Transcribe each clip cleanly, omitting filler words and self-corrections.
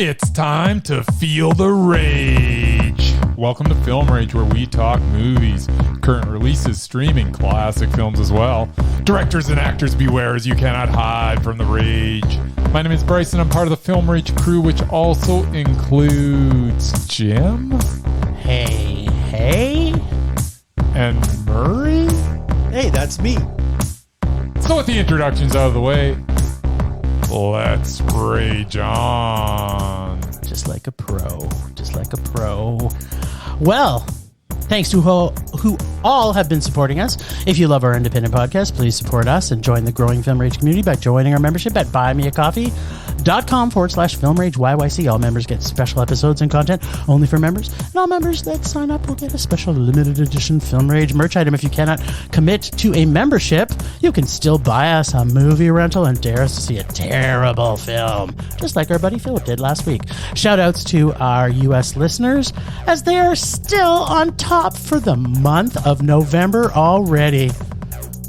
It's time to feel the rage. Welcome to Film Rage, where we talk movies, current releases, streaming, classic films as well. Directors and actors beware, as you cannot hide from the rage. My name is Bryce, and I'm part of the Film Rage crew, which also includes Jim. Hey. And Murray. Hey, that's me. So with the introductions out of the way, let's rage on. Just like a pro. Well, thanks to who all have been supporting us. If you love our independent podcast, please support us and join the growing Film Rage community by joining our membership at buymeacoffee.com/Film Rage YYC. All members get special episodes and content only for members. And all members that sign up will get a special limited edition Film Rage merch item. If you cannot commit to a membership, you can still buy us a movie rental and dare us to see a terrible film, just like our buddy Philip did last week. Shout outs to our US listeners, as they are still on top for the month of November already.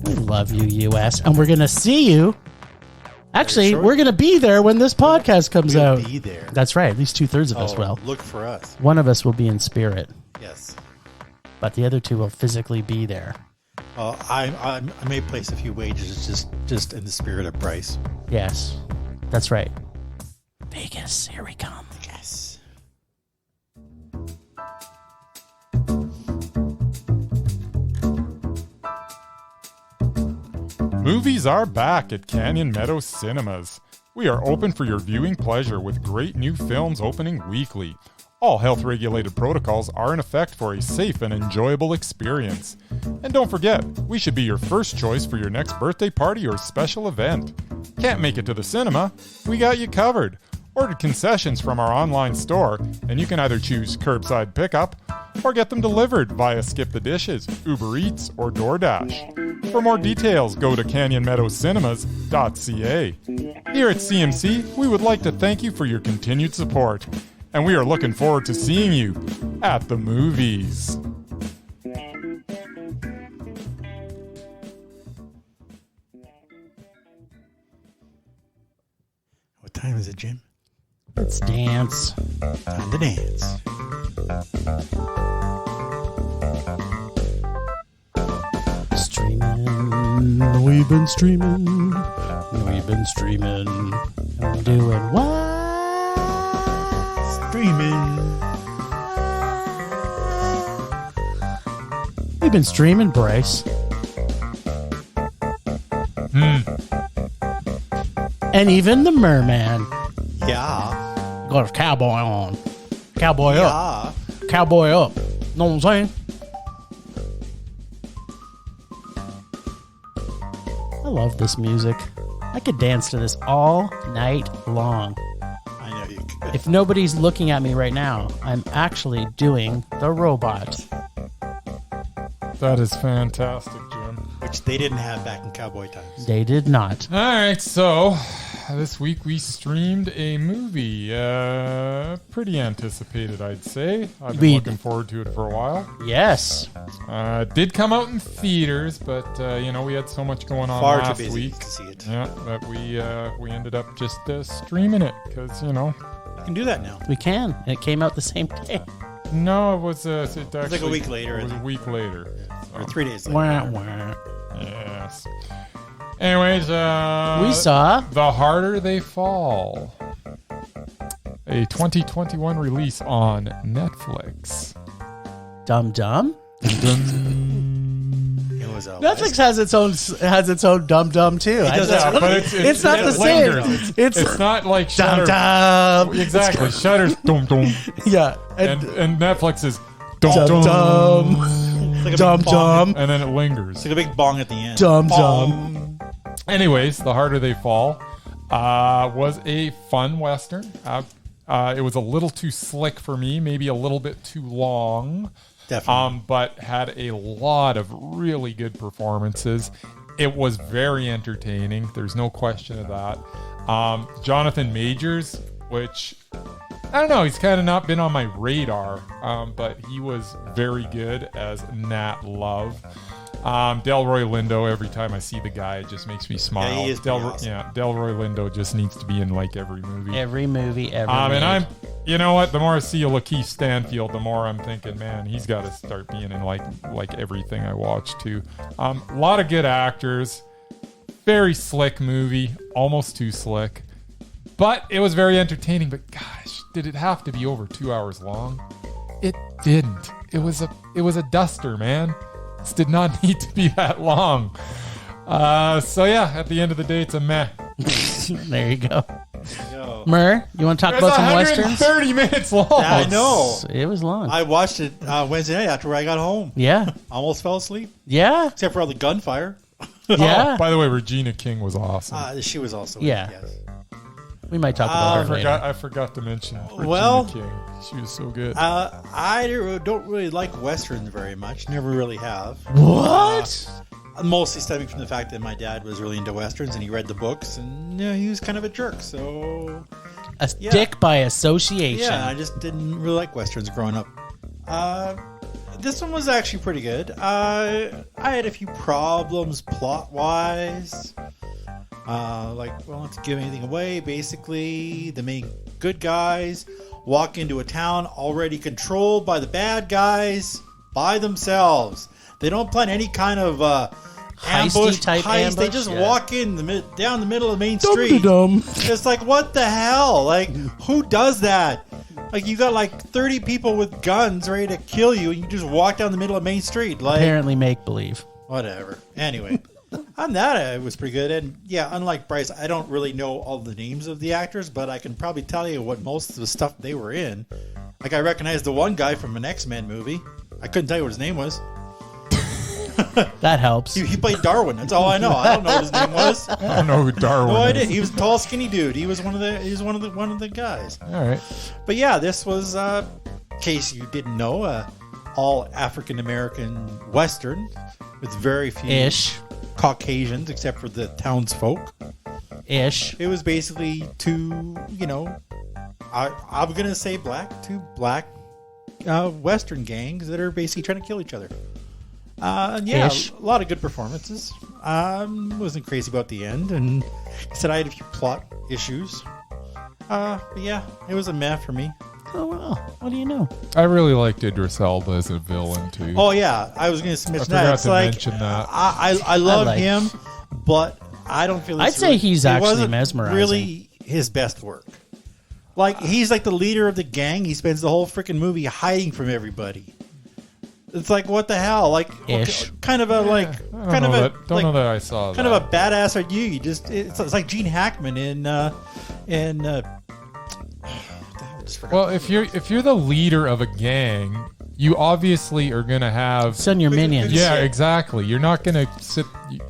We love you, US, and we're going to see you. Actually, we're going to be there when this podcast comes out. Be there. That's right. At least 2/3 of us will. Look for us. One of us will be in spirit, Yes. but the other two will physically be there. I may place a few wagers just in the spirit of Bryce. Yes, that's right. Vegas, here we come. Yes. Movies are back at Canyon Meadow Cinemas. We are open for your viewing pleasure with great new films opening weekly. All health-regulated protocols are in effect for a safe and enjoyable experience. And don't forget, we should be your first choice for your next birthday party or special event. Can't make it to the cinema? We got you covered. Order concessions from our online store, and you can either choose curbside pickup or get them delivered via Skip the Dishes, Uber Eats, or DoorDash. For more details, go to canyonmeadowscinema.ca. Here at CMC, we would like to thank you for your continued support, and we are looking forward to seeing you at the movies. What time is it, Jim? Let's dance. Time to dance. Streaming. We've been streaming. And doing what? Streaming. We've been streaming, Bryce. And even the merman. Yeah. Got a cowboy on. Cowboy up. Yeah. Cowboy up. Know what I'm saying? I love this music. I could dance to this all night long. I know you could. If nobody's looking at me right now, I'm actually doing the robot. That is fantastic, Jim. Which they didn't have back in cowboy times. They did not. All right, so this week we streamed a movie. Pretty anticipated, I'd say. I've been looking forward to it for a while. Yes. It did come out in theaters, but we had so much going on Far last too busy week. to see it. Yeah, that we ended up just streaming it because You can do that now. We can. And it came out the same day. No, it was actually like a week later, It was I a think. week later. Or 3 days later. Wah, wah. Yes. Anyways, We saw The Harder They Fall, a 2021 release on Netflix. Dum Dum. It was Netflix has its own Dum Dum too. does, but it's not the lingers. same. It's not like Dum Shudder. Dum. Exactly. Shudder's dum dum. Yeah. And Netflix is dum Dum dum. Dum. It's like a Dum big bong. Dum. And then it lingers. It's like a big bong at the end. Dum Bong. Dum. Anyways, The Harder They Fall was a fun Western. It was a little too slick for me, maybe a little bit too long. Definitely. But had a lot of really good performances. It was very entertaining. There's no question of that. Jonathan Majors, which I don't know, he's kind of not been on my radar, but he was very good as Nat Love. Delroy Lindo, every time I see the guy, it just makes me smile. Yeah, he is awesome. Delroy Lindo just needs to be in like every movie. Every movie ever made. And you know what? The more I see a Lakeith Stanfield, the more I'm thinking, man, he's got to start being in like everything I watch too. A lot of good actors. Very slick movie, almost too slick, but it was very entertaining. But gosh, did it have to be over 2 hours long? It didn't. It was a duster, man. This did not need to be that long. So yeah, at the end of the day, it's a meh. There you go. Yo. Mur, you want to talk about some westerns? 30 minutes long. I know. It was long. I watched it Wednesday night after I got home. Yeah. Almost fell asleep, Yeah. except for all the gunfire. Yeah. Oh, by the way, Regina King was awesome. She was also Yeah. in it, yes. We might talk about her later. I forgot to mention Regina Well, King. She was so good. I don't really like westerns very much. Never really have. What? Mostly stemming from the fact that my dad was really into westerns and he read the books, and he was kind of a jerk. So A dick by association. yeah, I just didn't really like westerns growing up. This one was actually pretty good. I had a few problems plot wise. Not to give anything away, basically the main good guys walk into a town already controlled by the bad guys by themselves. They don't plan any kind of ambush type heist. ambush? They just Yeah. walk in down the middle of the main street. It's like, what the hell? Like, who does that? Like, you got like 30 people with guns ready to kill you, and you just walk down the middle of Main Street. Like, Apparently make believe. whatever. Anyway, on that, it was pretty good. And yeah, unlike Bryce, I don't really know all the names of the actors, but I can probably tell you what most of the stuff they were in. Like, I recognized the one guy from an X-Men movie. I couldn't tell you what his name was. That helps. He played Darwin. That's all I know. I don't know what his name was. I don't know who Darwin No is. idea. He was a tall, skinny dude. He was one of the guys. All right. But yeah, this was, in case you didn't know, all African American Western with very few Caucasians except for the townsfolk. It was basically two black Western gangs that are basically trying to kill each other. A lot of good performances. Wasn't crazy about the end, and I said I had a few plot issues. But yeah, it was a meh for me. Oh, well. What do you know? I really liked Idris Elba as a villain too. Oh yeah, I was going to mention that. It's like mention that. I love him, but I don't feel. I'd say he's actually mesmerizing. Really, his best work. Like, he's like the leader of the gang. He spends the whole freaking movie hiding from everybody. It's like, what the hell? Like, kind of a don't know that I saw kind of a badass at you. You just it's like Gene Hackman in well, if you're the leader of a gang, you obviously are gonna have send your minions. Yeah, exactly. You're not gonna sit.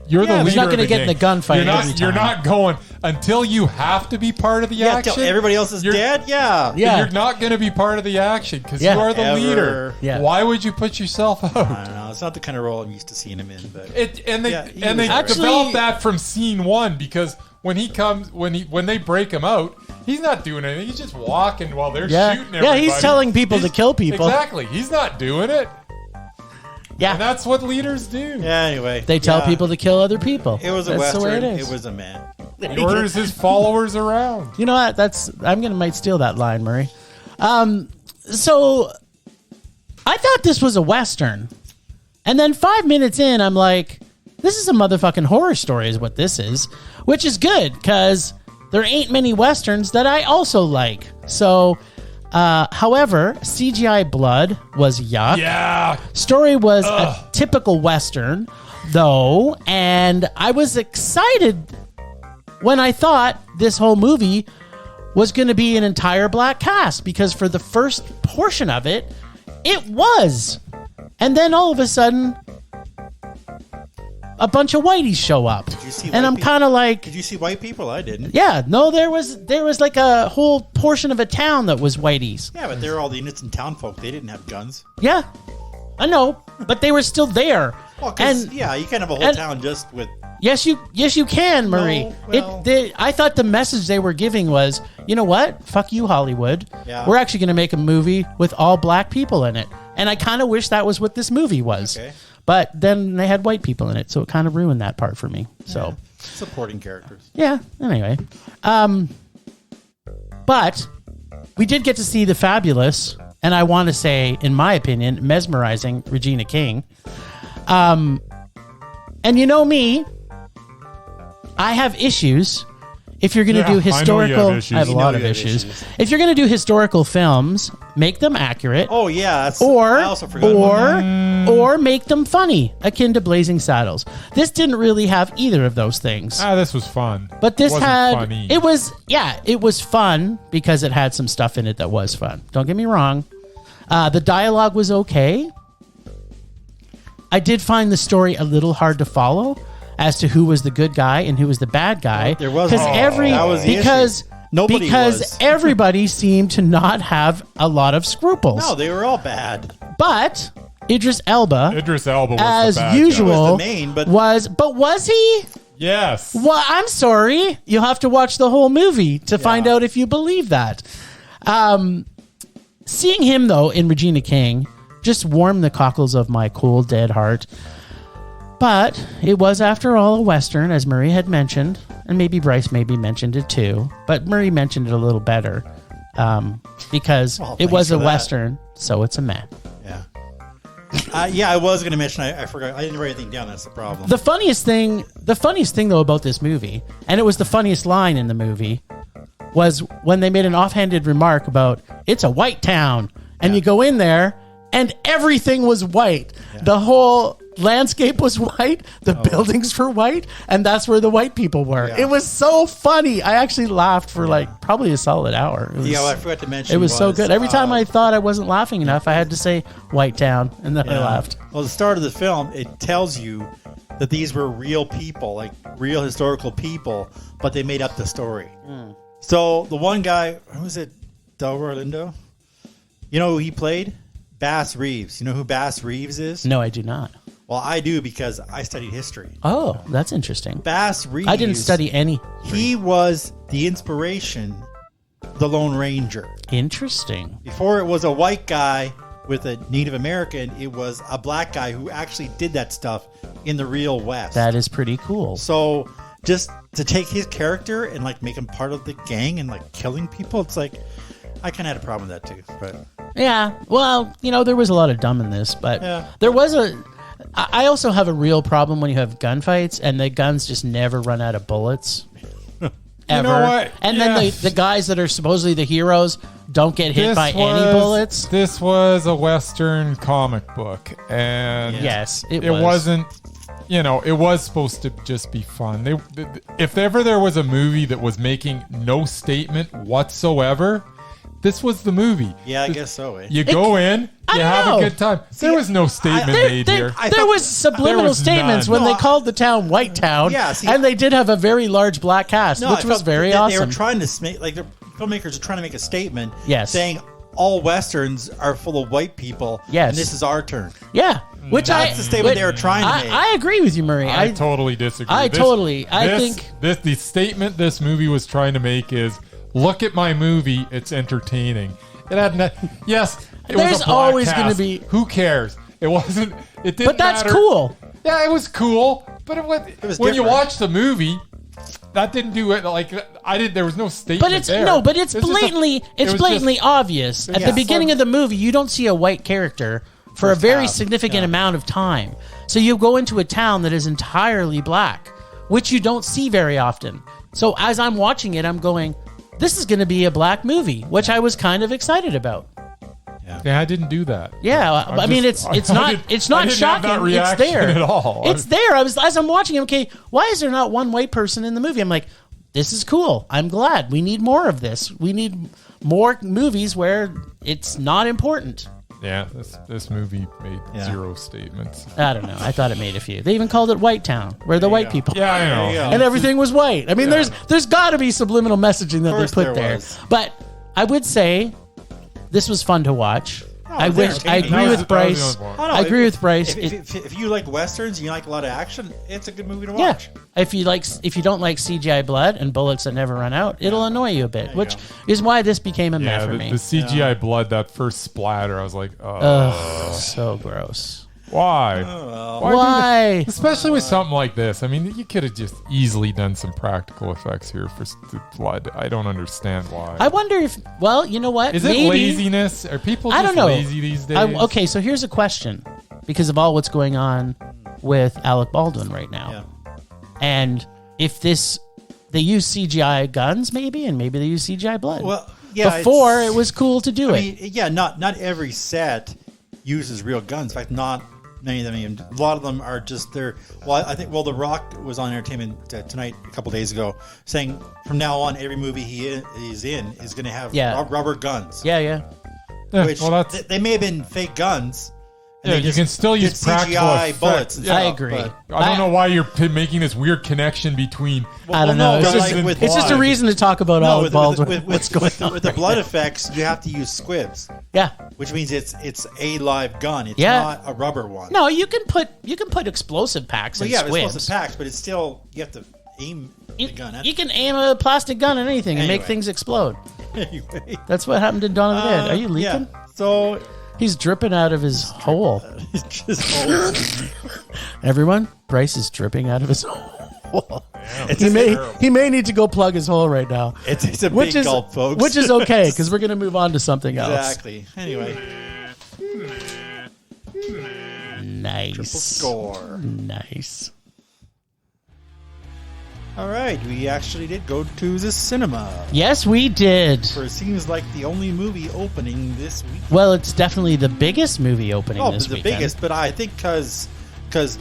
You're the leader. You're not going to get in the gunfight. You're not going until you have to be part of the action. Until everybody else is dead. Yeah. You're not going to be part of the action because you are the leader. Yeah. Why would you put yourself out? I don't know. It's not the kind of role I'm used to seeing him in. But they develop that from scene one, because when they break him out, he's not doing anything. He's just walking while they're shooting everybody. Yeah, he's telling people to kill people. Exactly. He's not doing it. Yeah. And that's what leaders do. Yeah, anyway. They tell people to kill other people. It was a Western. Western. It was a man. He orders his followers around. You know what? Might steal that line, Murray. So I thought this was a Western. And then 5 minutes in, I'm like, this is a motherfucking horror story is what this is. Which is good, because there ain't many Westerns that I also like. So... however, CGI blood was yuck. Yeah. Story was a typical Western, though, and I was excited when I thought this whole movie was going to be an entire black cast, because for the first portion of it, it was. And then all of a sudden, a bunch of whiteys show up. Did you see and I'm kind of like... Did you see white people? I didn't. Yeah, no, there was like a whole portion of a town that was whiteys. Yeah, but they're all the innocent town folk. They didn't have guns. Yeah, I know, but they were still there. Well, and you can have a whole town just with... Yes, you can, Murray. No, well... I thought the message they were giving was, you know what? Fuck you, Hollywood. Yeah. We're actually going to make a movie with all black people in it. And I kind of wish that was what this movie was. Okay. But then they had white people in it, so it kind of ruined that part for me. So supporting characters. Yeah. Anyway, but we did get to see the fabulous, and I want to say, in my opinion, mesmerizing Regina King. And you know me, I have issues. If you're going to do historical, I have a lot of issues. If you're going to do historical films, make them accurate. Oh yeah, or make them funny, akin to Blazing Saddles. This didn't really have either of those things. This was fun. But this had funny. It was fun because it had some stuff in it that was fun. Don't get me wrong. The dialogue was okay. I did find the story a little hard to follow as to who was the good guy and who was the bad guy. There was because everybody seemed to not have a lot lot of scruples. No, they were all bad. But Idris Elba was as the bad usual guy. Was the main, but was he? Yes. Well, I'm sorry. You'll have to watch the whole movie to find out if you believe that. Seeing him though in Regina King just warmed the cockles of my cold, dead heart. But it was, after all, a Western, as Murray had mentioned, and maybe Bryce mentioned it too. But Murray mentioned it a little better because it was a Western, so it's a meh. Yeah. I was going to mention. I forgot. I didn't write anything down. That's the problem. The funniest thing though about this movie, and it was the funniest line in the movie, was when they made an offhanded remark about it's a white town, and you go in there and everything was white. Yeah. The whole landscape was white, the buildings were white, and that's where the white people were. It was so funny. I actually laughed for probably a solid hour. What I forgot to mention it was so good. Every time I thought I wasn't laughing enough, I had to say White Town, and then I laughed. Well, the start of the film, it tells you that these were real people, like real historical people, but they made up the story. So the one guy, who was it, Delroy Lindo? You know who he played? Bass Reeves. You know who Bass Reeves is? No, I do not. Well, I do because I studied history. Oh, that's interesting. Bass Reeves. I didn't study any. He was the inspiration, the Lone Ranger. Interesting. Before it was a white guy with a Native American, it was a black guy who actually did that stuff in the real West. That is pretty cool. So just to take his character and make him part of the gang and killing people, it's I kind of had a problem with that too. But yeah, well, there was a lot of dumb in this, but there was I also have a real problem when you have gunfights and the guns just never run out of bullets. Ever. You know what? And then the guys that are supposedly the heroes don't get hit by any bullets. This was a Western comic book, and yes, it wasn't. It was supposed to just be fun. If ever there was a movie that was making no statement whatsoever, this was the movie. Yeah, I guess so. You go in, you have a good time. There was no statement made here. There was subliminal statements when they called the town White Town, and they did have a very large black cast, which was very awesome. They were trying to make, the filmmakers are trying to make a statement, saying all Westerns are full of white people, and this is our turn. Yeah. That's the statement they were trying to make. I agree with you, Murray. I totally disagree. I think the statement this movie was trying to make is, look at my movie, it's entertaining. It had there's always going to be. Who cares? It wasn't. It didn't. But that's matter. cool. Yeah, it was cool. But it was when different. you watch the movie, that didn't do it. I did. There was no statement. But it's blatantly obvious at the beginning of the movie. You don't see a white character for a very significant amount of time. So you go into a town that is entirely black, which you don't see very often. So as I'm watching it, I'm going, this is going to be a black movie, which I was kind of excited about. Yeah, I didn't do that. Yeah, I mean it's not shocking. It's there at all. It's there. As I'm watching, okay, why is there not one white person in the movie? I'm like, this is cool. I'm glad. We need more of this. We need more movies where it's not important. Yeah, this movie made zero statements. I don't know. I thought it made a few. They even called it White Town, where the white people. Yeah, I know. And everything was white. I mean, there's got to be subliminal messaging that they put there. But I would say this was fun to watch. I agree with Bryce. I agree with Bryce. If you like Westerns and you like a lot of action, it's a good movie to watch. Yeah. If you don't like CGI blood and bullets that never run out, it'll annoy you a bit, which is why this became a meh for me. The CGI blood, that first splatter, I was like, oh. So gross. Why? Why? Especially with something like this. I mean, you could have just easily done some practical effects here for the blood. I don't understand why. I wonder if, well, you know what? Is it laziness? Are people just lazy these days? Okay, so here's a question. Because of all what's going on with Alec Baldwin right now. Yeah. And if they use CGI guns maybe, and maybe they use CGI blood. Well, yeah. Before, it was cool to do it. I mean, yeah, not every set uses real guns. In fact, not many of them. Even, a lot of them are just there. Well, I think. Well, The Rock was on Entertainment Tonight a couple days ago, saying from now on, every movie he's in is going to have rubber guns. Yeah. Which they may have been fake guns. Yeah, you can still use practical CGI bullets. And I stuff, agree. I don't know why you're making this weird connection between. I don't know. It's just a reason to talk about Alec Baldwin. What's going on with the blood effects? You have to use squibs. Yeah, which means it's a live gun. It's not a rubber one. No, you can put explosive packs in squibs. Explosive packs, but it's still you have to aim the gun at. You can aim a plastic gun at anything and make things explode. Anyway, that's what happened to Dawn of the Dead. Are you leaking? Yeah. So. He's dripping out of his hole. Everyone, Bryce is dripping out of his hole. He may need to go plug his hole right now. It's a big gulp, folks. Which is okay, because we're going to move on to something else. Exactly. Anyway. Nice. Triple score. Nice. All right, we actually did go to the cinema. Yes, we did. For it seems like the only movie opening this week. Well, it's definitely the biggest movie opening this weekend. The biggest, but I think because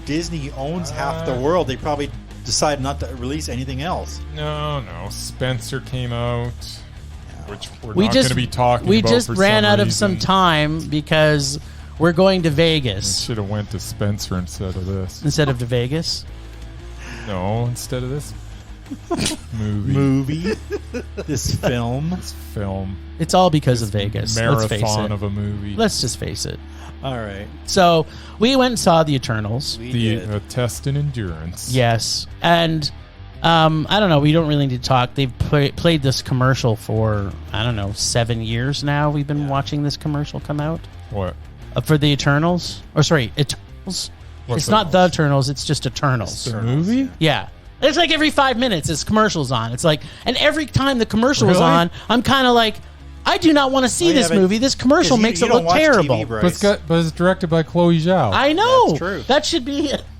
Disney owns half the world, they probably decided not to release anything else. No. Spencer came out, which we're not going to be talking about. We just ran out of some time because we're going to Vegas. Should have went to Spencer instead of this. Instead of to Vegas? No, instead of this movie. This film. It's all because of Vegas. Let's face it. Marathon of a movie. Let's just face it. All right. So we went and saw The Eternals. The test in endurance. Yes. And I don't know. We don't really need to talk. They've played this commercial for, 7 years now. We've been watching this commercial come out. What? For The Eternals. Or sorry, Eternals. It's not The Eternals. It's just Eternals. The movie? Yeah. It's like every 5 minutes, this commercial's on. It's like, and every time the commercial is on, I'm kind of like, I do not want to see this movie. This commercial makes it look terrible. TV, but it's directed by Chloe Zhao. I know. That's true.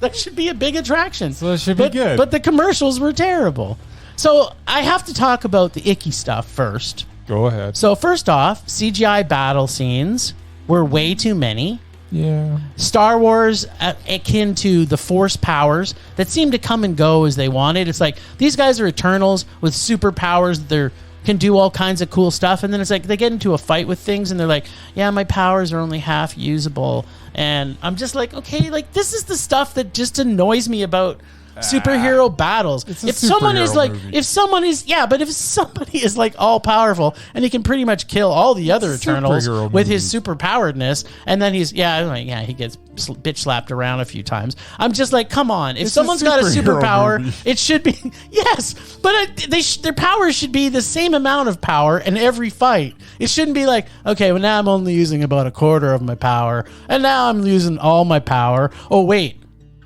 That should be a big attraction. So that should be good. But the commercials were terrible. So I have to talk about the icky stuff first. Go ahead. So first off, CGI battle scenes were way too many. Yeah. Star Wars akin to the Force powers that seem to come and go as they wanted. It's like these guys are Eternals with superpowers. They can do all kinds of cool stuff, and then it's like they get into a fight with things, and they're like, "Yeah, my powers are only half usable." And I'm just like, okay, like this is the stuff that just annoys me about superhero battles. If somebody is like all powerful and he can pretty much kill all the other Eternals with his superpoweredness, and then he gets bitch slapped around a few times. I'm just like, come on, if someone's got a superpower, it should be yes, but their powers should be the same amount of power in every fight. It shouldn't be like, okay, well now I'm only using about a quarter of my power, and now I'm using all my power. Oh wait,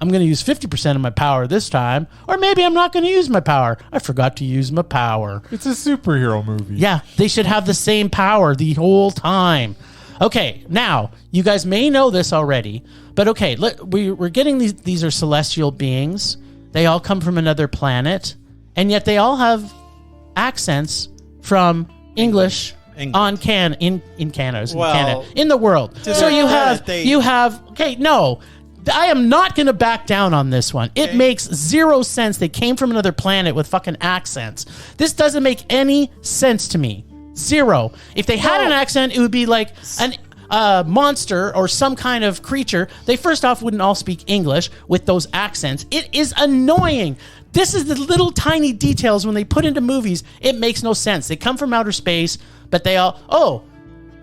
I'm going to use 50% of my power this time, or maybe I'm not going to use my power. I forgot to use my power. It's a superhero movie. Yeah, they should have the same power the whole time. Okay, now, you guys may know this already, but okay, we're getting these are celestial beings. They all come from another planet, and yet they all have accents from English in Canada, in the world. So you have I am not going to back down on this one. It makes zero sense. They came from another planet with fucking accents. This doesn't make any sense to me. Zero. If they had an accent, it would be like a monster or some kind of creature. They first off wouldn't all speak English with those accents. It is annoying. This is the little tiny details when they put into movies. It makes no sense. They come from outer space, but they all,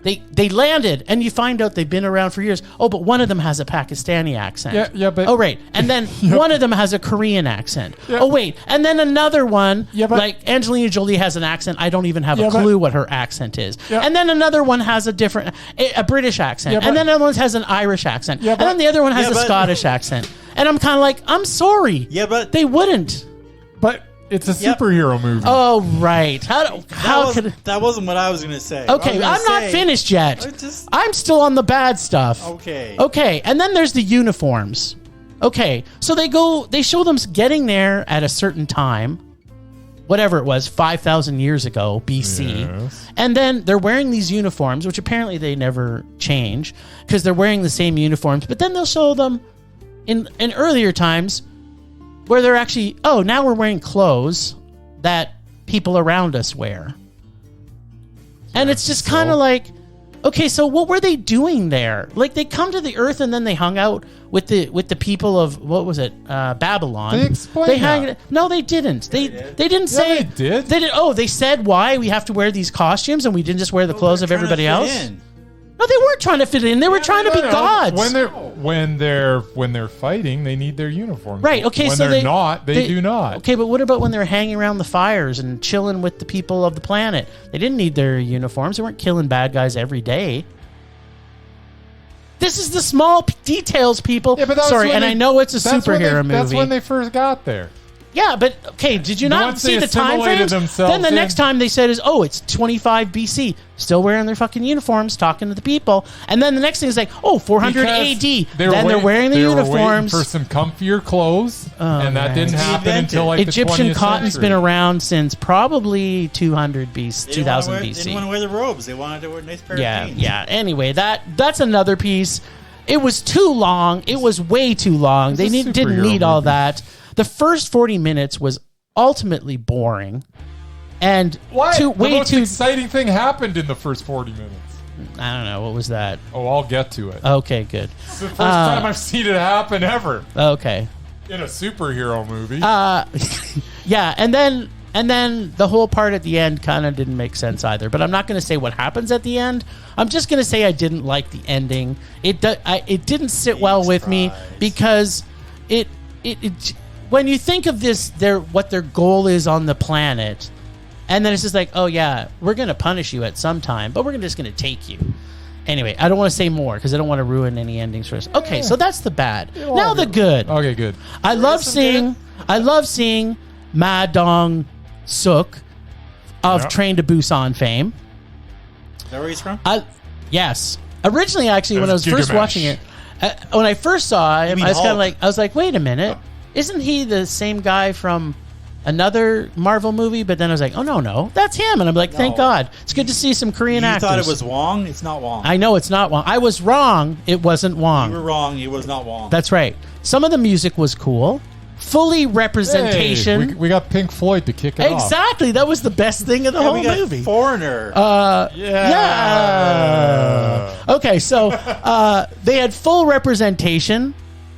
They landed, and you find out they've been around for years. Oh, but one of them has a Pakistani accent. Yeah, but... Oh, right. And then one of them has a Korean accent. Yeah. Oh, wait. And then another one, Yeah, but... like Angelina Jolie has an accent. I don't even have a clue what her accent is. Yeah. And then another one has a British accent. Yeah, but... And then another one has an Irish accent. Yeah, and then the other one has a Scottish accent. And I'm kind of like, I'm sorry. Yeah, but... They wouldn't. But... It's a superhero movie. Oh, right. That wasn't what I was going to say. Okay, I'm not finished yet. I'm still on the bad stuff. Okay, and then there's the uniforms. Okay, so they show them getting there at a certain time, whatever it was, 5,000 years ago, BC. Yes. And then they're wearing these uniforms, which apparently they never change because they're wearing the same uniforms. But then they'll show them in earlier times where they're actually, now we're wearing clothes that people around us wear. And it's just kind of like, okay, so what were they doing there? Like, they come to the Earth and then they hung out with the people of, what was it, Babylon. They explained that. No, they didn't. They didn't say. Yeah, they did. They did. Oh, they said why we have to wear these costumes and we didn't just wear the clothes of everybody else. No, they weren't trying to fit in. They were trying to be gods. When they're fighting, they need their uniforms. Right. Okay. When so they're not, they do not. Okay, but what about when they're hanging around the fires and chilling with the people of the planet? They didn't need their uniforms. They weren't killing bad guys every day. This is the small details, people. Yeah, but sorry, and I know it's a superhero movie. That's when they first got there. Yeah, but okay, did you not see the time frames? Then the next time they said it's 25 BC, still wearing their fucking uniforms, talking to the people, and then the next thing is like 400 AD. They're wearing the uniforms for some comfier clothes, and that didn't happen until like Egyptian the 20th cotton's century. been around since probably 200 BC, 2000 BC. They didn't want to wear the robes; they wanted to wear a nice pair of jeans. Yeah. Anyway, that's another piece. It was too long. It was way too long. They didn't need all that. The first 40 minutes was ultimately boring, and the most exciting thing happened in the first 40 minutes. I don't know, what was that? Oh, I'll get to it. Okay, good. It's the first time I've seen it happen ever. Okay, in a superhero movie. Yeah, and then the whole part at the end kind of didn't make sense either. But I'm not going to say what happens at the end. I'm just going to say I didn't like the ending. It didn't sit well with me because it when you think of this, what their goal is on the planet, and then it's just like, oh yeah, we're going to punish you at some time, but we're just going to take you. Anyway, I don't want to say more because I don't want to ruin any endings for us. Okay, so that's the bad. Now the good. Okay, good. I love seeing Ma Dong-suk of Train to Busan fame. Is that where he's from? Yes. Originally, actually, when I was first watching it, when I first saw him, I was like, wait a minute. Isn't he the same guy from another Marvel movie? But then I was like, oh, no, that's him. And I'm like, thank God. It's good to see some Korean actors. You thought it was Wong? It's not Wong. I know it's not Wong. I was wrong. It wasn't Wong. You were wrong. It was not Wong. That's right. Some of the music was cool. Fully representation. Hey, we got Pink Floyd to kick it off. Exactly. That was the best thing of the whole movie. Foreigner. Yeah. Okay, so they had full representation,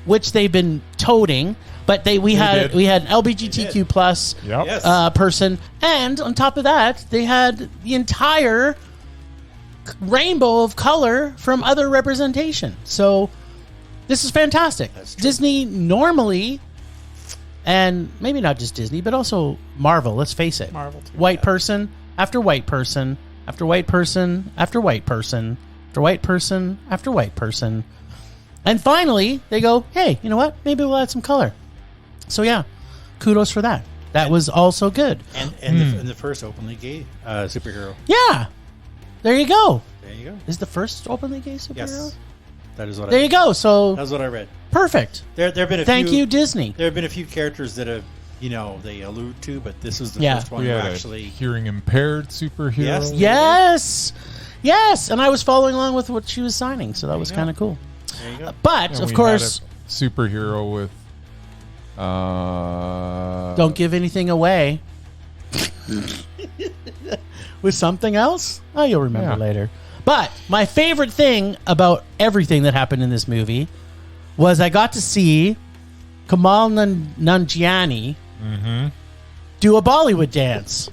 which they've been toting. But we had an LGBTQ plus person, and on top of that, they had the entire rainbow of color from other representation. So this is fantastic. Disney normally, and maybe not just Disney, but also Marvel. Let's face it, Marvel too, white person after white person after white person after white person after white person after white person, and finally they go, hey, you know what? Maybe we'll add some color. So yeah, kudos for that. That was also good. And the first openly gay superhero. Yeah, there you go. There you go. Is the first openly gay superhero? Yes, that is what. There you go. So that's what I read. Perfect. There have been Thank you, Disney. There have been a few characters that have, they allude to, but this is the first one we had actually hearing impaired superhero. Yes. And I was following along with what she was signing, so that was kind of cool. There you go. But of course, superhero with. Don't give anything away. With something else? Oh, you'll remember later. But my favorite thing about everything that happened in this movie was I got to see Kamal Nanjiani do a Bollywood dance.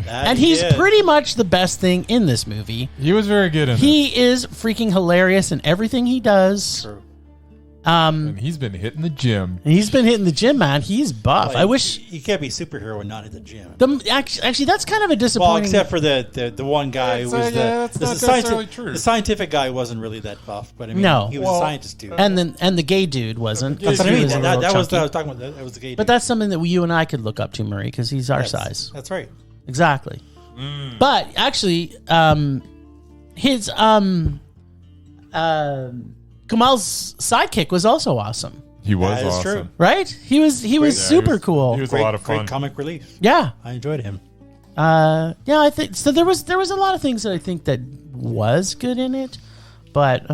And he's pretty much the best thing in this movie. He was very good in it. He is freaking hilarious in everything he does. True. And he's been hitting the gym. He's been hitting the gym, man. He's buff. Well, I wish you can't be a superhero and not at the gym. Actually, that's kind of a disappointing. Well, except for the one guy who was that's not necessarily true. The scientific guy wasn't really that buff, but I mean, No. he was a scientist too. and the gay dude wasn't. That's what I He mean. was a That little was what I chunky. was talking about. That was the gay. But dude. that's something that you and I could look up to, Murray, because he's our size. That's right. Exactly. But actually, his Kamal's sidekick was also awesome. He was That is awesome. true. Right? He was super cool. He was Great, a lot of fun. great comic relief. Yeah. I enjoyed him. Yeah, I think so. There was a lot of things that I think that was good in it, but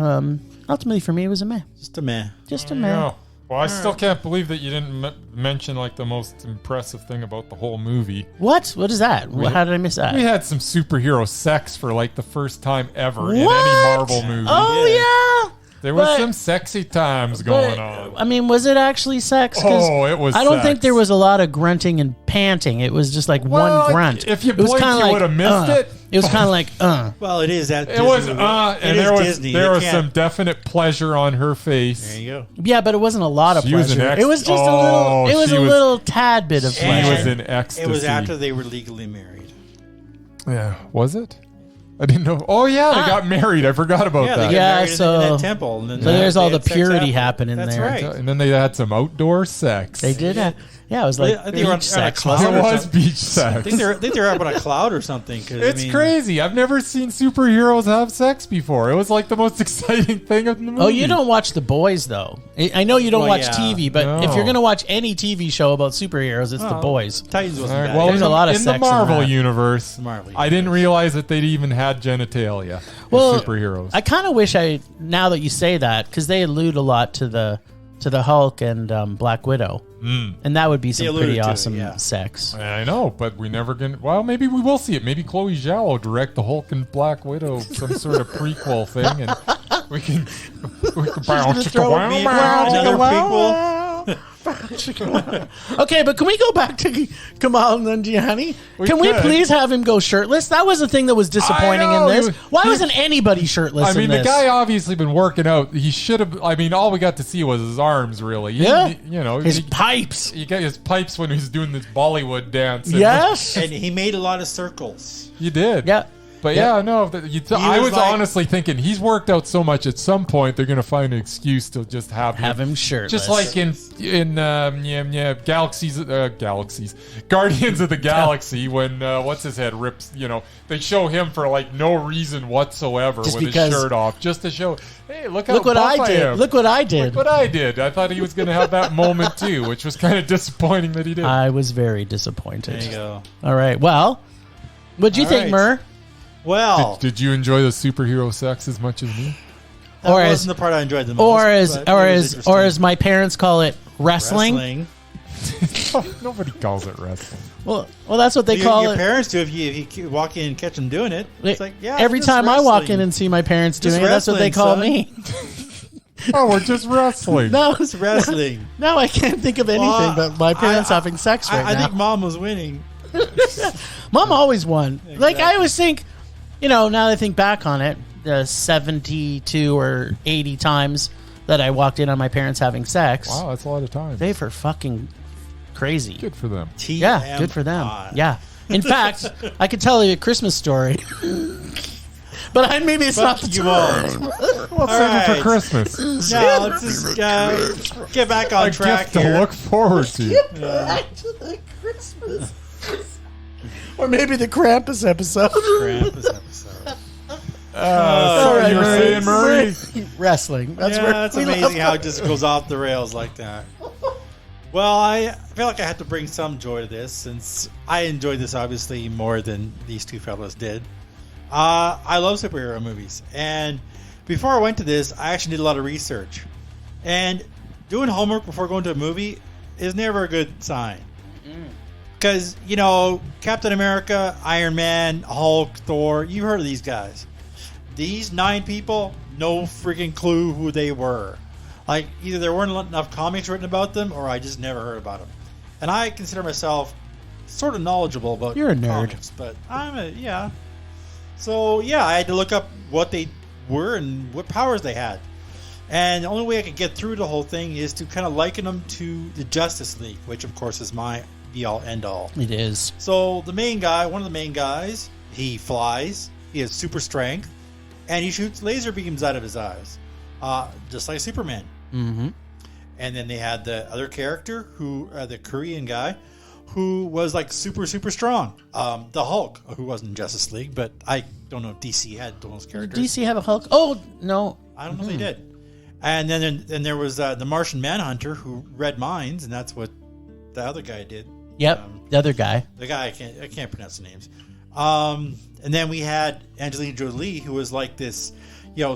ultimately for me it was a meh. Just a man. Just a meh. No. Well, I still can't believe that you didn't mention like the most impressive thing about the whole movie. What? What is that? How did I miss that? We had some superhero sex for like the first time ever in any What? Marvel movie. Oh yeah. There was but- some sexy times going But, on. I mean, was it actually sex? 'Cause Oh, it was I don't sex. think there was a lot of grunting and panting. It was just like Well, one grunt. if you It was blinked, kinda you like, would've missed it. It was kind of like, Well, it is that. It was, and there was Disney. there You was can't- some definite pleasure on her face. There you go. Yeah, but it wasn't a lot of She was pleasure. an It was just a oh, little. It was she a was- little tad bit of She pleasure. was in ecstasy. It was after they were legally married. Yeah, was it? I didn't know. Oh yeah, they got married. I forgot about Yeah, that. they got Yeah, married in so- that temple. And then so there's they all had the sex purity after. happening That's there. right. And then they had some outdoor sex. They did. Yeah, it was like I think they were on beach a sex. cloud wasn't or it? It was something. beach sex. I think they're up on a cloud or something. 'Cause, It's I mean, crazy. I've never seen superheroes have sex before. It was like the most exciting thing in the movie. Oh, you don't watch The Boys, though. I know you don't Well, watch yeah. TV, but No. if you're going to watch any TV show about superheroes, it's The Boys. Titans wasn't All right, bad. well, There's in a the, lot of in sex the in Marvel that. universe, Marvel I didn't realize that they'd even had genitalia. Well, Well, superheroes. I kind of wish now that you say that, because they allude a lot to the Hulk and Black Widow, and that would be some alluded pretty to it, awesome yeah. sex. I know, but we never gonna. Well, maybe we will see it. Maybe Chloe Zhao will direct the Hulk and Black Widow, some sort of prequel thing, and we can bounce throw me another prequel. Okay, but can we go back to Kamal Nanjiani? Can we could. please have him go shirtless? That was the thing that was disappointing I know, in this. he was- Why he- wasn't anybody shirtless I mean, in the this? guy obviously been working out. He should have. I mean, all we got to see was his arms, really. Yeah. You know, His pipes. You got his pipes when he was doing this Bollywood dance. And Yes. And he made a lot of circles. You did. Yeah. But Yeah. yeah, no. I was was like- honestly thinking he's worked out so much. At some point, they're going to find an excuse to just have Have him shirtless. Just like in Guardians of the Galaxy, when what's his head rips. You know, they show him for like no reason whatsoever Just with because- his shirt off, just to show, hey, look how Look what buff I did. am. Look what I did. Look what I did. I thought he was going to have that moment too, which was kind of disappointing that he didn't. I was very disappointed. There you go. All right. Well, what'd you All think, right. Mur? Well, Did you enjoy the superhero sex as much as me? that or as- wasn't the part I enjoyed the most. Or but as it was interesting. my parents call it, wrestling. Nobody calls it wrestling. Well, that's what they Your- call your it. parents do if you walk in and catch them doing it. It's like, yeah. Every just time I walk wrestling. in and see my parents Just doing it, that's what they wrestling, call son. me. Oh, we're just wrestling. No, It's wrestling. no, I can't think of anything Well, but my parents having sex right I now. think mom was winning. Mom always won. Like, I always think, now that I think back on it, the 72 or 80 times that I walked in on my parents having sex, Wow, that's a lot of time. they were fucking crazy. Good for them. Yeah, good for them. TMI. Yeah. In fact, I could tell you a Christmas story. But maybe it's not the you time. Well, All save it for right. Christmas. Now let's just get back on A track gift to here. look forward to. Back to the Christmas. Or maybe the Krampus episode. Krampus episode. Sorry, you were saying, Murray. Wrestling. That's where That's we amazing love how it just goes off the rails like that. Well, I feel like I have to bring some joy to this since I enjoyed this obviously more than these two fellas did. I love superhero movies, and before I went to this, I actually did a lot of research. And doing homework before going to a movie is never a good sign. Because, Captain America, Iron Man, Hulk, Thor, you've heard of these guys. These 9 people, no freaking clue who they were. Like, either there weren't enough comics written about them, or I just never heard about them. And I consider myself sort of knowledgeable about You're a nerd. comics, but yeah. So yeah, I had to look up what they were and what powers they had. And the only way I could get through the whole thing is to kind of liken them to the Justice League, which of course is my be-all, end-all. It is. So the main guy, one of the main guys, he flies, he has super strength, and he shoots laser beams out of his eyes, just like Superman. Mm-hmm. And then they had the other character, the Korean guy, who was like super, super strong. The Hulk, who wasn't in Justice League, but I don't know if DC had those characters. Did DC have a Hulk? Oh, no. I don't know if they did. And then there was the Martian Manhunter who read minds, and that's what the other guy did. Yep, the other guy. The guy I can't pronounce the names. And then we had Angelina Jolie, who was like this,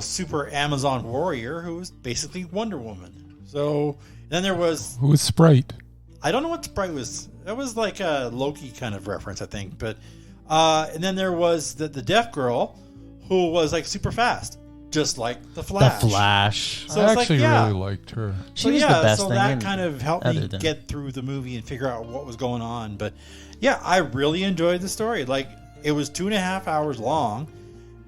super Amazon warrior who was basically Wonder Woman. So then there was Who was Sprite? I don't know what Sprite was. That was like a Loki kind of reference, I think. But and then there was the deaf girl who was like super fast. Just like the Flash. The Flash. So I actually really liked her. She was the best so thing. that kind of helped me get through the movie and figure out what was going on. But yeah, I really enjoyed the story. Like, it was 2.5 hours long,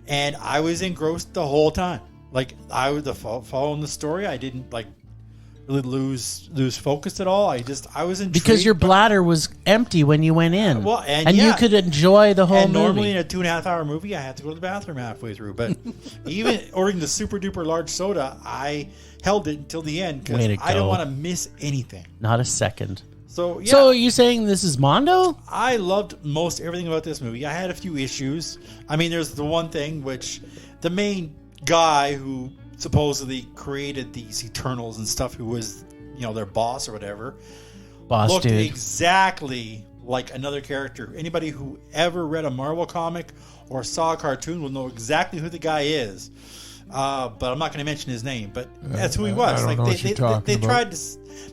and I was engrossed the whole time. Like, I was following the story. I didn't really lose focus at all. I was intrigued because your bladder was empty when you went in. And you could enjoy the whole movie. Normally in a 2.5 hour movie, I had to go to the bathroom halfway through. But even ordering the super duper large soda, I held it until the end because I don't want to miss anything. Not a second. So yeah. So are you saying this is Mondo? I loved most everything about this movie. I had a few issues. I mean, there's the one thing which the main guy who supposedly created these Eternals and stuff, who was, their boss or whatever, looked exactly like another character. Anybody who ever read a Marvel comic or saw a cartoon will know exactly who the guy is. But I'm not going to mention his name, but that's who he was. I don't know what you're talking they tried to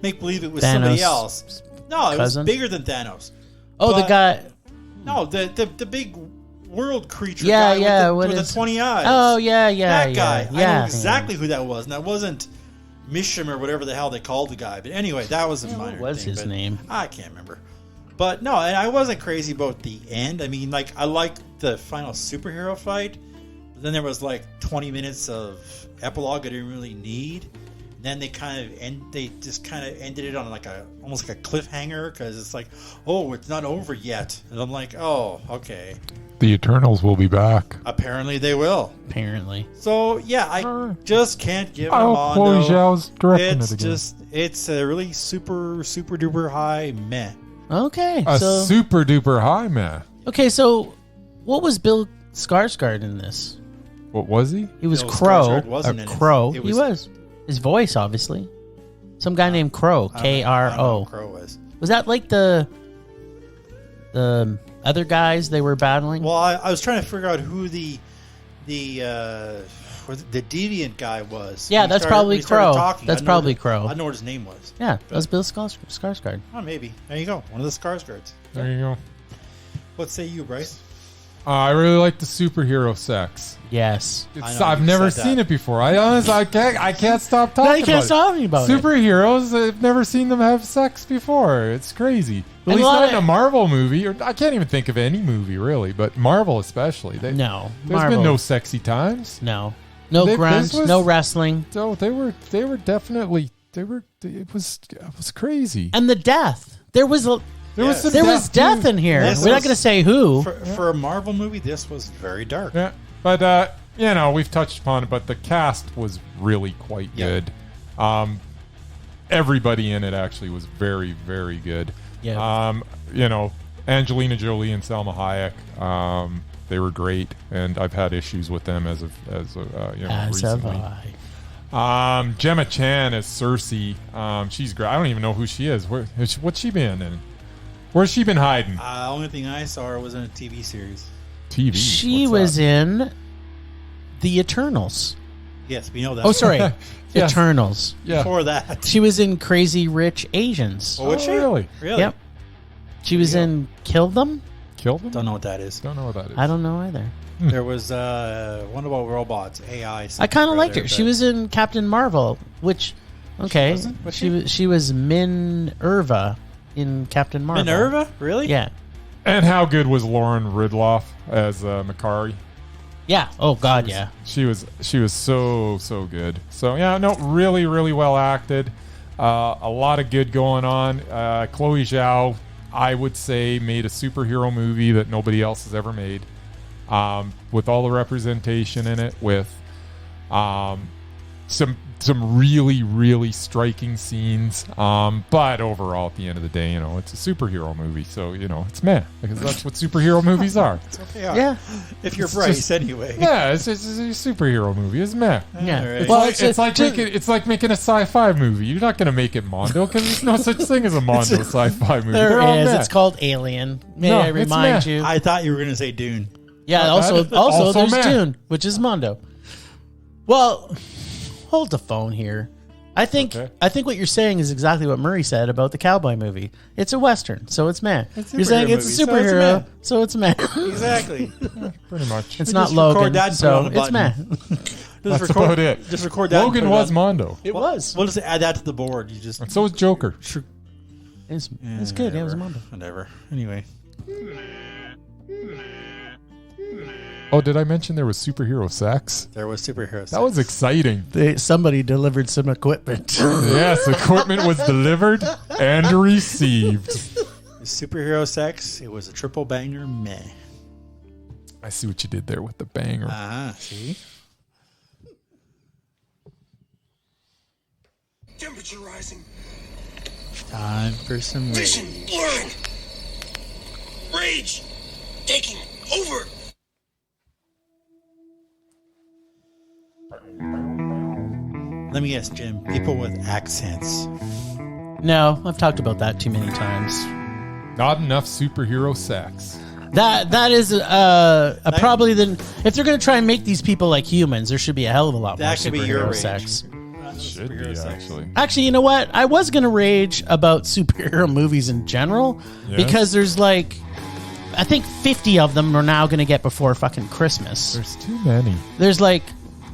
make believe it was somebody else. No, it was bigger than Thanos. Oh, the guy. No, the big world creature guy with the 20 eyes. Oh, yeah. That guy. I know exactly who that was. And that wasn't Misham or whatever the hell they called the guy. But anyway, that was a minor what was thing, his name? I can't remember. But no, and I wasn't crazy about the end. I mean, I liked the final superhero fight. But then there was 20 minutes of epilogue I didn't really need. Then they just kind of ended it on almost like a cliffhanger, because it's like, oh, it's not over yet. And I'm like, oh, okay. The Eternals will be back. Apparently they will. Apparently. So yeah, I just can't give them on. Chloe Zhao's directing it again. It's a really super duper high meh. Okay. A super duper high meh. Okay, so what was Bill Skarsgård in this? What was he? He was Bill Crow. Skarsgård wasn't in it. Crow. It He was. His voice, obviously. Some guy named Crow. I don't know K-R-O. who Crow was. Was that like the other guys they were battling? Well, I was trying to figure out who the deviant guy was. Yeah, that's probably Crow. That's probably Crow. I didn't know what his name was. Yeah, that was Bill Skarsgård. Oh, maybe. There you go. One of the Skarsgårds. There you go. What say you, Bryce? I really like the superhero sex. Yes. I've never seen it before. I can't stop talking about it. You can't stop me about Superheroes, I've never seen them have sex before. It's crazy. At least not in a Marvel movie. Or I can't even think of any movie, really, but Marvel especially. There's been no sexy times. No grunts, no wrestling. No, they were definitely, it was crazy. And the death. There was death in here. We're not going to say who. For a Marvel movie, this was very dark. Yeah, but we've touched upon it. But the cast was really quite good. Everybody in it actually was very, very good. Yeah. Angelina Jolie and Salma Hayek. They were great, and I've had issues with them as recently. Gemma Chan as Cersei. She's great. I don't even know who she is. What's she been in? Where's she been hiding? The only thing I saw her was in a TV series. TV? She was in The Eternals. Yes, we know that. Oh, sorry. Yes. Eternals. Yeah. Before that. She was in Crazy Rich Asians. Oh, was she? Really? Really? Yep. She was in Kill Them? Kill Them? Don't know what that is. Don't know what that is. I don't know either. There was one about robots, AI. I kind of liked her. She was in Captain Marvel, which, she was Minerva in Captain Marvel. Minerva? Really? Yeah. And how good was Lauren Ridloff as Makari? Yeah. Oh God, yeah. She was so good. So yeah, no, really well acted. A lot of good going on. Chloe Zhao, I would say, made a superhero movie that nobody else has ever made. With all the representation in it, with some really striking scenes. But overall, at the end of the day, it's a superhero movie, so it's meh, because that's what superhero movies are. That's what they are. Yeah. If you're Bryce, anyway. Yeah, it's a superhero movie. It's meh. Yeah. Right. Well, It's like making a sci-fi movie. You're not going to make it Mondo, because there's no such thing as a Mondo sci-fi movie. there They're all is. meh. It's called Alien. May No, I it's remind meh. you? I thought you were going to say Dune. Yeah. Also Also, there's meh. Dune, which is Mondo. Well, hold the phone here. I think what you're saying is exactly what Murray said about the cowboy movie. It's a western, so it's meh. You're saying it's a movie, superhero, so it's meh. Exactly. Pretty much. It's We not just record Logan, that and put it so on a it's meh. button. That's about it. Just record that. and Logan put it was on- Mondo. It was. We'll just add that to the board. You just. And so was Joker. It's good. Yeah, it was a Mondo. Whatever. Anyway. Oh, did I mention there was superhero sex? There was superheroes. That was exciting. Somebody delivered some equipment. Yes, equipment was delivered and received. Superhero sex. It was a triple banger. Meh. I see what you did there with the banger. See? Temperature rising. Time for some Vision blurring. Rage taking over. Let me guess, Jim. People with accents. No, I've talked about that too many times. Not enough superhero sex. That is probably if they're going to try and make these people like humans, there should be a hell of a lot more That could be your superhero rage. sex. Should be, actually. Actually, you know what? I was going to rage about superhero movies in general Yes? because there's like, I think 50 of them are now going to get before fucking Christmas. There's too many. There's like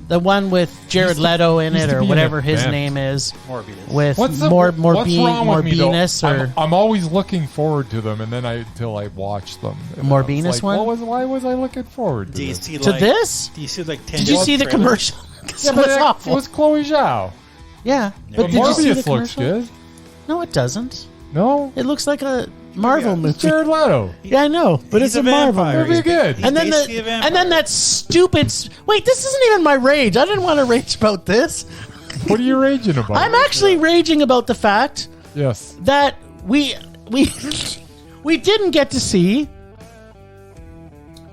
the one with Jared Leto in used it to or be an whatever his event. name is. Morbius. With What's wrong with me, though? Morbinus or I'm always looking forward to them, and then until I watch them. And Morbinus I was like, one? Why was I looking forward to Do you this? see to like, this? Do you see like 10 Did you see the trailers? commercial? Yeah, It but was it awful. was Chloe Zhao. Yeah, But did you see the Morbius looks commercial? good. No, it doesn't. No? It looks like a Marvel Yeah, movie. Jared Leto. Yeah, I know, but He's it's a Marvel vampire. movie. It'll be good. He's And then basically a vampire. and then that stupid. Wait, this isn't even my rage. I didn't want to rage about this. What are you raging about? I'm actually raging about the fact Yes. that we didn't get to see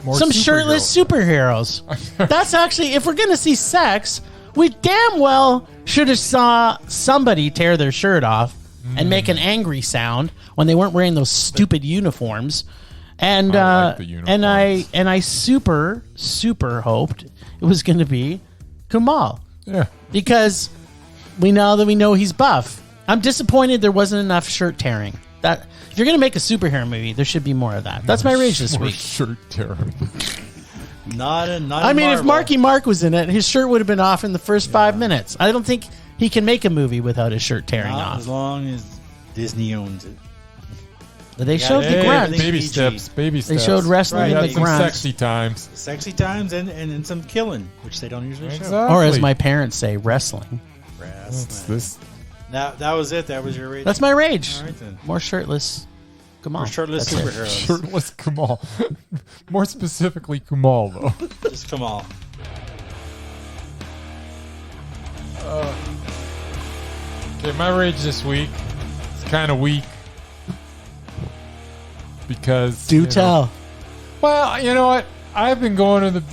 More some superheroes. shirtless superheroes. That's actually, if we're gonna see sex, we damn well should have saw somebody tear their shirt off and make an angry sound when they weren't wearing those stupid uniforms. And I like the uniforms. and I super hoped it was going to be Kumal Yeah. because we know he's buff. I'm disappointed there wasn't enough shirt tearing. That if you're going to make a superhero movie, there should be more of that. That's my rage this More week. shirt terror. Not I mean, if Marvel. Marky Mark was in it, his shirt would have been off in the first 5 minutes. I don't think he can make a movie without his shirt tearing Not as off. long as Disney owns it. But they showed the hey, grunt. Baby PG. steps. Baby steps. They showed wrestling Right, in Had the some grunt. sexy times. Sexy times and some killing, which they don't usually show. Exactly. Or as my parents say, wrestling. What's this? That was it. That was your rage. That's my rage. All right then. More shirtless. Come on. Or shirtless That's it. superheroes. Shirtless Kumal. More specifically, Kumal, though. Just come on. Okay, my rage this week is kind of weak. Because. Do tell. Well, you know what? I've been going to the.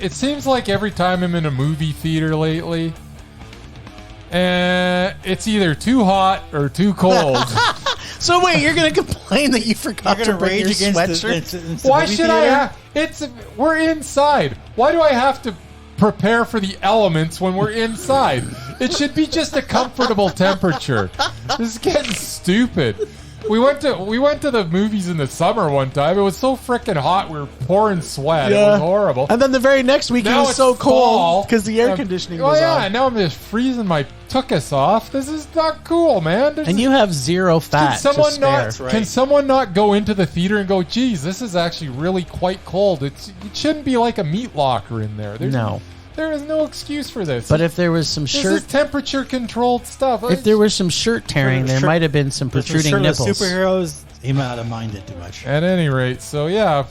It seems like every time I'm in a movie theater lately, it's either too hot or too cold. So wait, you're going to complain that you forgot You're to gonna bring rage your against sweatshirt? the Why movie should I theater? have? We're inside. Why do I have to prepare for the elements when we're inside? It should be just a comfortable temperature. This is getting stupid. We went to the movies in the summer one time. It was so freaking hot. We were pouring sweat. It was horrible. And then the very next week Now it was it's so cold fall. because the air conditioning Oh was yeah, on. now I'm just freezing my took us off. This is not cool, man. And you have zero fat to spare. Can someone not go into the theater and go, geez, this is actually really quite cold. It shouldn't be like a meat locker in there. There is no excuse for this. But if there was some this is temperature-controlled stuff. If there was some shirt tearing, there might have been some protruding nipples. Superheroes, he might have minded too much. At any rate, so yeah,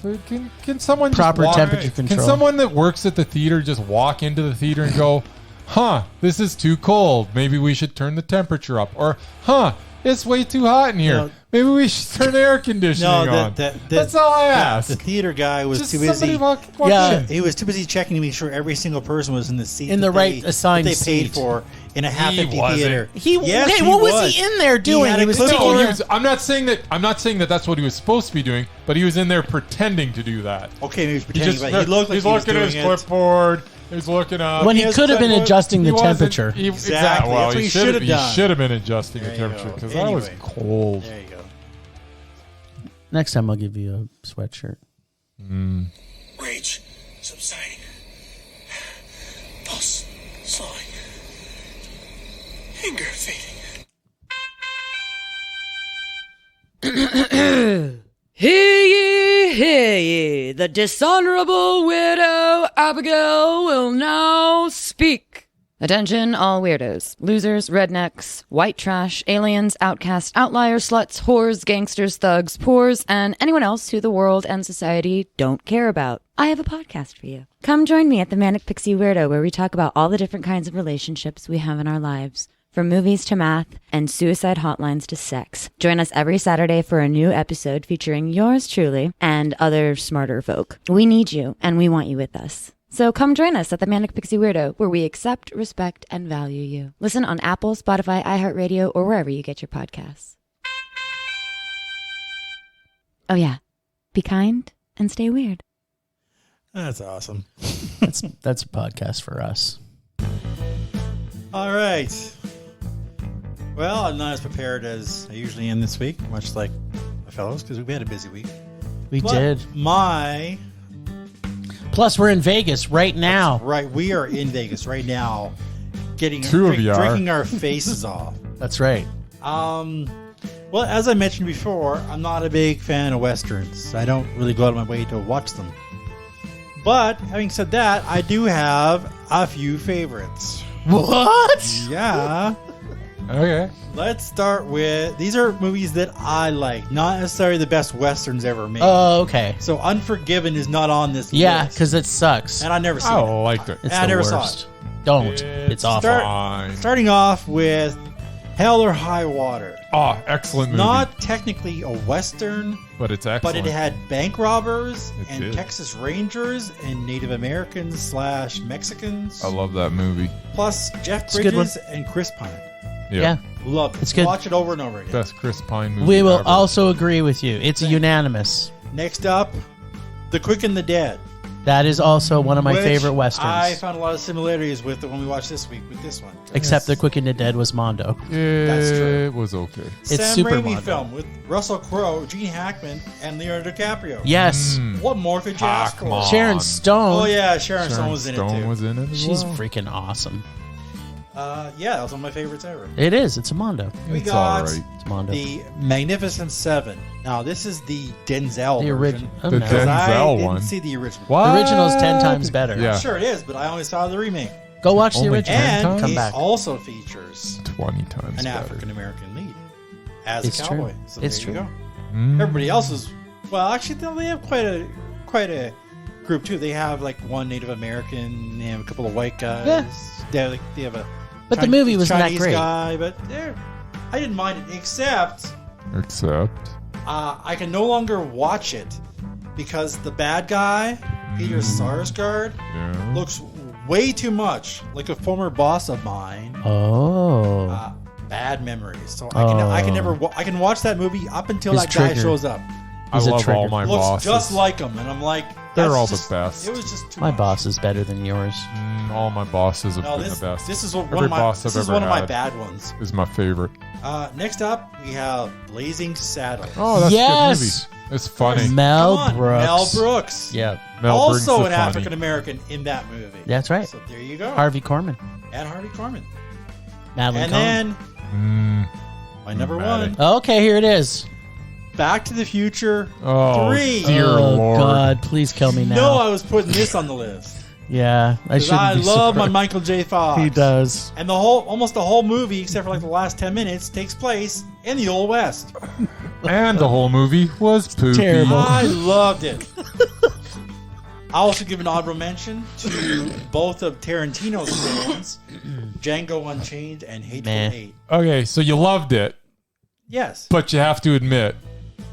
can someone proper temperature control? Can someone that works at the theater just walk into the theater and go, huh, this is too cold. Maybe we should turn the temperature up. Or, huh, it's way too hot in here. No. Maybe we should turn the air conditioning on. That's all I ask. The theater guy was just too busy. He was too busy checking to make sure every single person was in the seat in the right assigned that they paid for in a half-empty theater. What was he in there doing? I'm not saying that that's what he was supposed to be doing, but he was in there pretending to do that. Okay, maybe he was pretending, but he looked like he's looking at his clipboard. He's looking up. When he could have been adjusting the temperature. Exactly. Well, that's what he should have done. He should have been adjusting the temperature because I was cold. There you go. Next time I'll give you a sweatshirt. Rage subsiding. Pulse slowing. Anger fading. Hear ye, the dishonorable widow Abigail will now speak. Attention, all weirdos, losers, rednecks, white trash, aliens, outcasts, outliers, sluts, whores, gangsters, thugs, poors, and anyone else who the world and society don't care about. I have a podcast for you. Come join me at the Manic Pixie Weirdo, where we talk about all the different kinds of relationships we have in our lives. From movies to math and suicide hotlines to sex. Join us every Saturday for a new episode featuring yours truly and other smarter folk. We need you, and we want you with us. So come join us at the Manic Pixie Weirdo, where we accept, respect, and value you. Listen on Apple, Spotify, iHeartRadio, or wherever you get your podcasts. Oh yeah, be kind and stay weird. That's awesome. That's a podcast for us. All right. Well, I'm not as prepared as I usually am this week, much like my fellows, because we had a busy week. We did. Plus, we're in Vegas right now. That's right. We are in Vegas right now, drinking our faces off. That's right. Well, as I mentioned before, I'm not a big fan of Westerns. I don't really go out of my way to watch them. But, having said that, I do have a few favorites. What? Yeah. Okay. Let's start with, these are movies that I like, not necessarily the best Westerns ever made. Oh, okay. So Unforgiven is not on this list. Yeah, because it sucks. And I never seen it. I liked it. It's I never worst. saw it. Don't. It's awful. Starting off with Hell or High Water. Oh, excellent movie. Not technically a Western, but it's excellent. But it had bank robbers and did. Texas Rangers and Native Americans / Mexicans. I love that movie. Plus Jeff Bridges and Chris Pine. Yeah. Love it. It's good. Watch it over and over again. Best Chris Pine movie We will ever. also agree with you. It's unanimous. Next up, The Quick and the Dead. That is also one of my favorite Westerns. I found a lot of similarities with the one we watched this week with this one. Except The Quick and the Dead was Mondo. That's true. It was okay. It's Sam super Raimi Mondo. film with Russell Crowe, Gene Hackman, and Leonardo DiCaprio. Yes. What more could you ask for? come on. Sharon Stone. Oh yeah, Sharon Stone was in it Stone too. was in it as She's well. freaking awesome. Yeah, that was one of my favorites ever. It is. It's a Mondo. We It's got all right. It's Mondo. the Magnificent Seven. Now this is the Denzel The version. original. Oh, The no. Denzel I didn't one. see the original. What? The original's 10 times better. Yeah. I'm sure it is, but I only saw the remake. Go watch the Only original. 10 And times? Come it back. also features 20 times an better. African American lead as It's a true. cowboy. So It's there you true. go. Mm. Everybody else is actually they have quite a group too. They have like one Native American, they have a couple of white guys. Yeah. They have a But the movie wasn't that Chinese great. guy, but I didn't mind it except I can no longer watch it because the bad guy, Peter Sarsgaard, Yeah. looks way too much like a former boss of mine. Oh. Bad memories. So I can never I can watch that movie up until His that guy trigger. shows up. I He's a love all trigger. my Looks bosses. just like him, and I'm like, They're that's all just- the best. It was just too My much. boss is better than yours. All my bosses have No, been this, the best. this is one Every of my boss this I've is ever one of my had bad ones. is my favorite. Next up, we have Blazing Saddles. Oh, that's Yes! a good movie. It's funny. Mel Come on, Brooks. Mel Brooks. Yeah. Mel brings Also the an funny. African American in that movie. That's right. So there you go. Harvey Korman. And Harvey Korman. Madeline And Kahn. then, my number Maddie. one, Okay, here it is. Back to the Future Oh, 3. dear oh, Lord. God, please kill me now. No, I was putting this on the list. Yeah, I 'Cause shouldn't I be love my surprised. Michael J. Fox. He does. And almost the whole movie, except for like the last 10 minutes, takes place in the Old West. And the whole movie was poopy. Terrible. I loved it. I also give an honorable mention to both of Tarantino's films, Django Unchained and Hateful Meh. Eight. Okay, so you loved it, Yes. but you have to admit,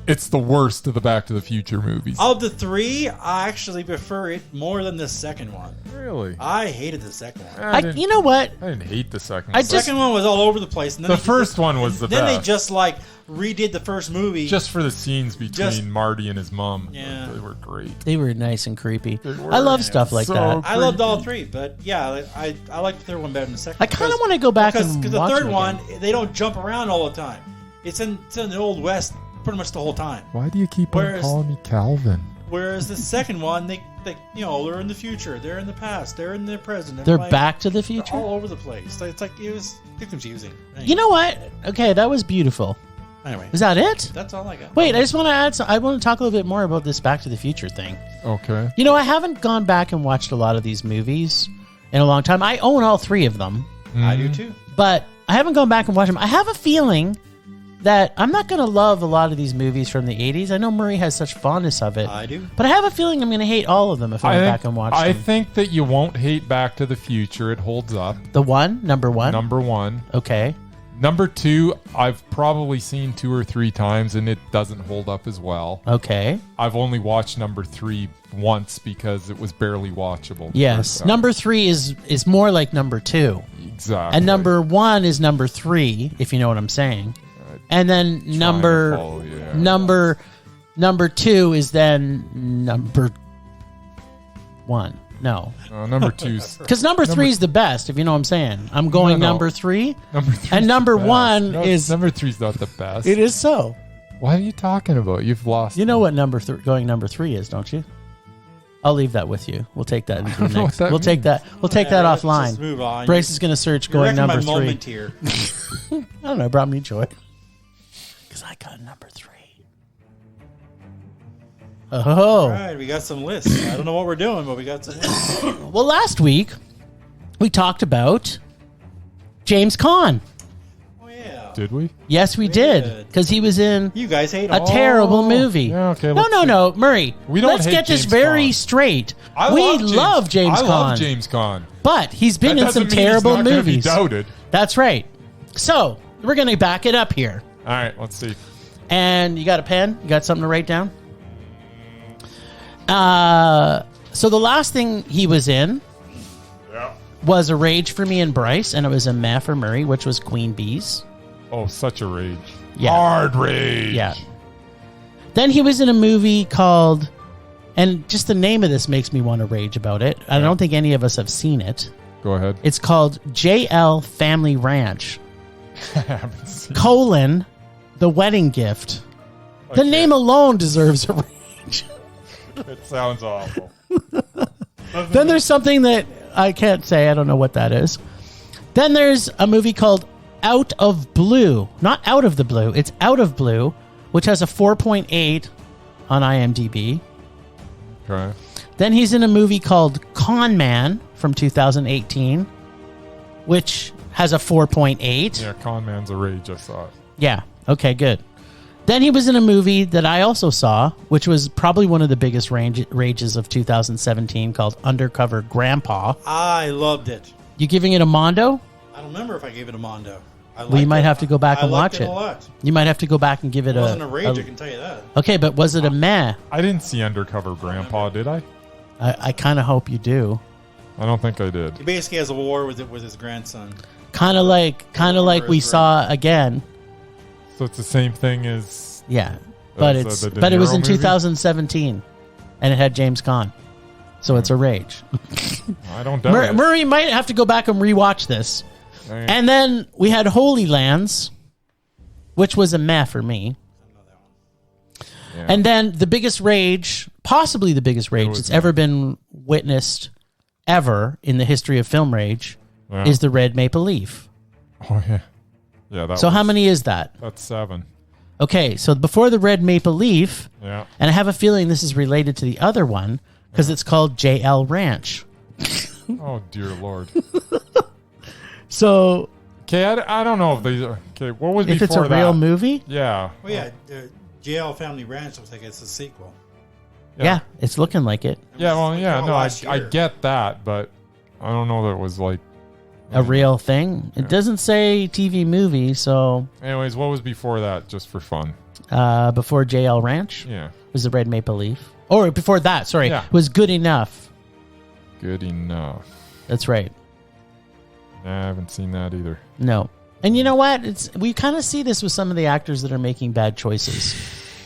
it's the worst of the Back to the Future movies. Of the three, I actually prefer it more than the second one. Really? I hated the second one. You know what? I didn't hate the second I one. The just- second one was all over the place. And then The they- first one was the Then best. they just like redid the first movie. Just for the scenes between Just- Marty and his mom. Yeah. They were great. They were nice and creepy. They were. I love stuff like So that. I loved all three, but yeah, I like the third one better than the second. I kind of want to go back because and the watch third it one again. they don't jump around all the time. It's in the Old West pretty much the whole time. Why do you keep Whereas- on calling me Calvin? Whereas the second one, they they're in the future, they're in the past, they're in the present. They're like, back to the they're future. all over the place. It's like it was confusing. Anyway, You know what? Okay, that was beautiful. Anyway, Is that it? that's all I got. Wait, I just want to add. I want to talk a little bit more about this Back to the Future thing. Okay. You know, I haven't gone back and watched a lot of these movies in a long time. I own all three of them, I do too. but I haven't gone back and watched them. I have a feeling that I'm not going to love a lot of these movies from the 80s. I know Murray has such fondness of it, I do. but I have a feeling I'm going to hate all of them if I go back and watch I them. think that you won't hate Back to the Future. It holds up. The one, number one. Number one. Okay. Number two, I've probably seen 2 or 3 times, and it doesn't hold up as well. Okay. I've only watched number 3 once because it was barely watchable. the Yes. first time. Number 3 is more like number 2. Exactly. And number 1 is number 3, if you know what I'm saying. And then Trying to number follow you there. number 2 is then number 1. No. Number 2's Because number 3 is the best, if you know what I'm saying. I'm going No. number 3. number 3. And number 1 is... number 3's not the best. It is so. What are you talking about? You've lost. You know what going number 3 is, don't you? I'll leave that with you. We'll take that into the don't know next. what that We'll take means. that. We'll take that Let's offline. just move on. Bryce is going to search You're going wrecking number my 3. moment here. I don't know. It brought me joy. Because I got number 3. Oh. All right, we got some lists. I don't know what we're doing, but we got some lists. Well, last week we talked about James Caan. Oh yeah. Did we? Yes, we did. Because he was in You guys hate a all. terrible movie. Yeah, okay, No, let's no, see. no, Murray. We don't let's hate get this James very Caan. straight. I We love James I Caan. love James Caan. But he's been That in some doesn't mean he's terrible not gonna movies. Be doubted. That's right. So we're going to back it up here. All right, let's see. And you got a pen? You got something to write down? So the last thing he was in was A Rage for Me and Bryce, and it was a meh for Murray, which was Queen Bees. Oh, such a rage. Yeah. Hard rage. Yeah. Then he was in a movie called, and just the name of this makes me want to rage about it. I don't think any of us have seen it. Go ahead. It's called JL Family Ranch, I haven't seen The Wedding Gift. The Okay. name alone deserves a rage. it. Sounds awful. Then there's something that I can't say. I don't know what that is. Then there's a movie called Out of Blue. Not Out of the Blue. It's Out of Blue, which has a 4.8 on IMDb. Okay. Then he's in a movie called Con Man from 2018, which has a 4.8. Yeah, Con Man's a rage. I saw it. Yeah. Okay, good. Then he was in a movie that I also saw, which was probably one of the biggest rages of 2017, called Undercover Grandpa. I loved it. You giving it a Mondo? I don't remember if I gave it a Mondo. Well, you might have to go back and watch it. it. A lot. You might have to go back and give it It wasn't a rage, I a can tell you that. okay, but was it a meh? I didn't see Undercover Grandpa, did I? I kind of hope you do. I don't think I did. He basically has a war with his grandson. Kind of like we saw again. So it's the same thing as. Yeah, but the it was De in Niro movie? 2017, and it had James Caan, so it's a rage. I don't doubt it. Murray might have to go back and rewatch this. Okay. And then we had Holy Lands, which was a meh for me. Yeah. And then the biggest rage, possibly the biggest rage was that's ever been witnessed ever in the history of Film Rage, Yeah. is the Red Maple Leaf. Oh, yeah. Yeah, So how many is that? That's 7. Okay, so before the Red Maple Leaf, Yeah. and I have a feeling this is related to the other one because it's called JL Ranch. Oh, dear Lord. So Okay, I don't know if these are... Okay, what was if before it's a that? real movie, Yeah. Well, yeah, JL Family Ranch looks like it's a sequel. yeah, it's looking like it. Yeah, well, Like yeah, all no, I last year. get that, but I don't know that it was like... A real thing. It doesn't say TV movie, so Anyways, what was before that, just for fun? before JL Ranch Yeah. was the Red Maple Leaf. Or before that, sorry, Yeah. was Good Enough. Good enough. That's right. Nah, I haven't seen that either. No. And you know what? We kind of see this with some of the actors that are making bad choices.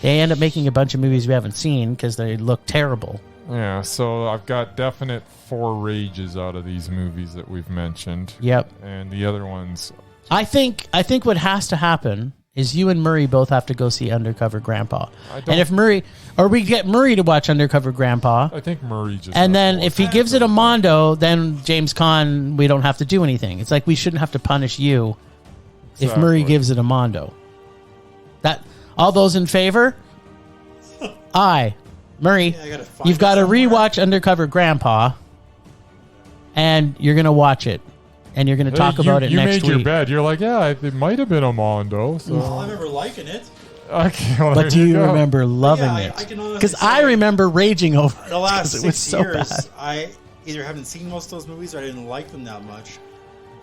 They end up making a bunch of movies we haven't seen because they look terrible. Yeah, so I've got definite 4 rages out of these movies that we've mentioned. Yep. And the other ones... I think what has to happen is you and Murray both have to go see Undercover Grandpa. And if Murray, or we get Murray to watch Undercover Grandpa, I think Murray just... and then if he gives it a Mondo, then James Caan, we don't have to do anything. It's like we shouldn't have to punish you if Murray gives it a Mondo. That all those in favor? Aye. Murray, Yeah, I gotta find you've got to it somewhere. rewatch Undercover Grandpa, and you're going to watch it, and you're going to talk about it you next made your week. bed. You're like, yeah, it might have been a Mondo. So. Well, I remember liking it. Okay, well, But there do you go. remember loving Yeah, it? I can honestly Because I say- remember raging over it The last 'cause 6 it was so years, bad. I either haven't seen most of those movies or I didn't like them that much.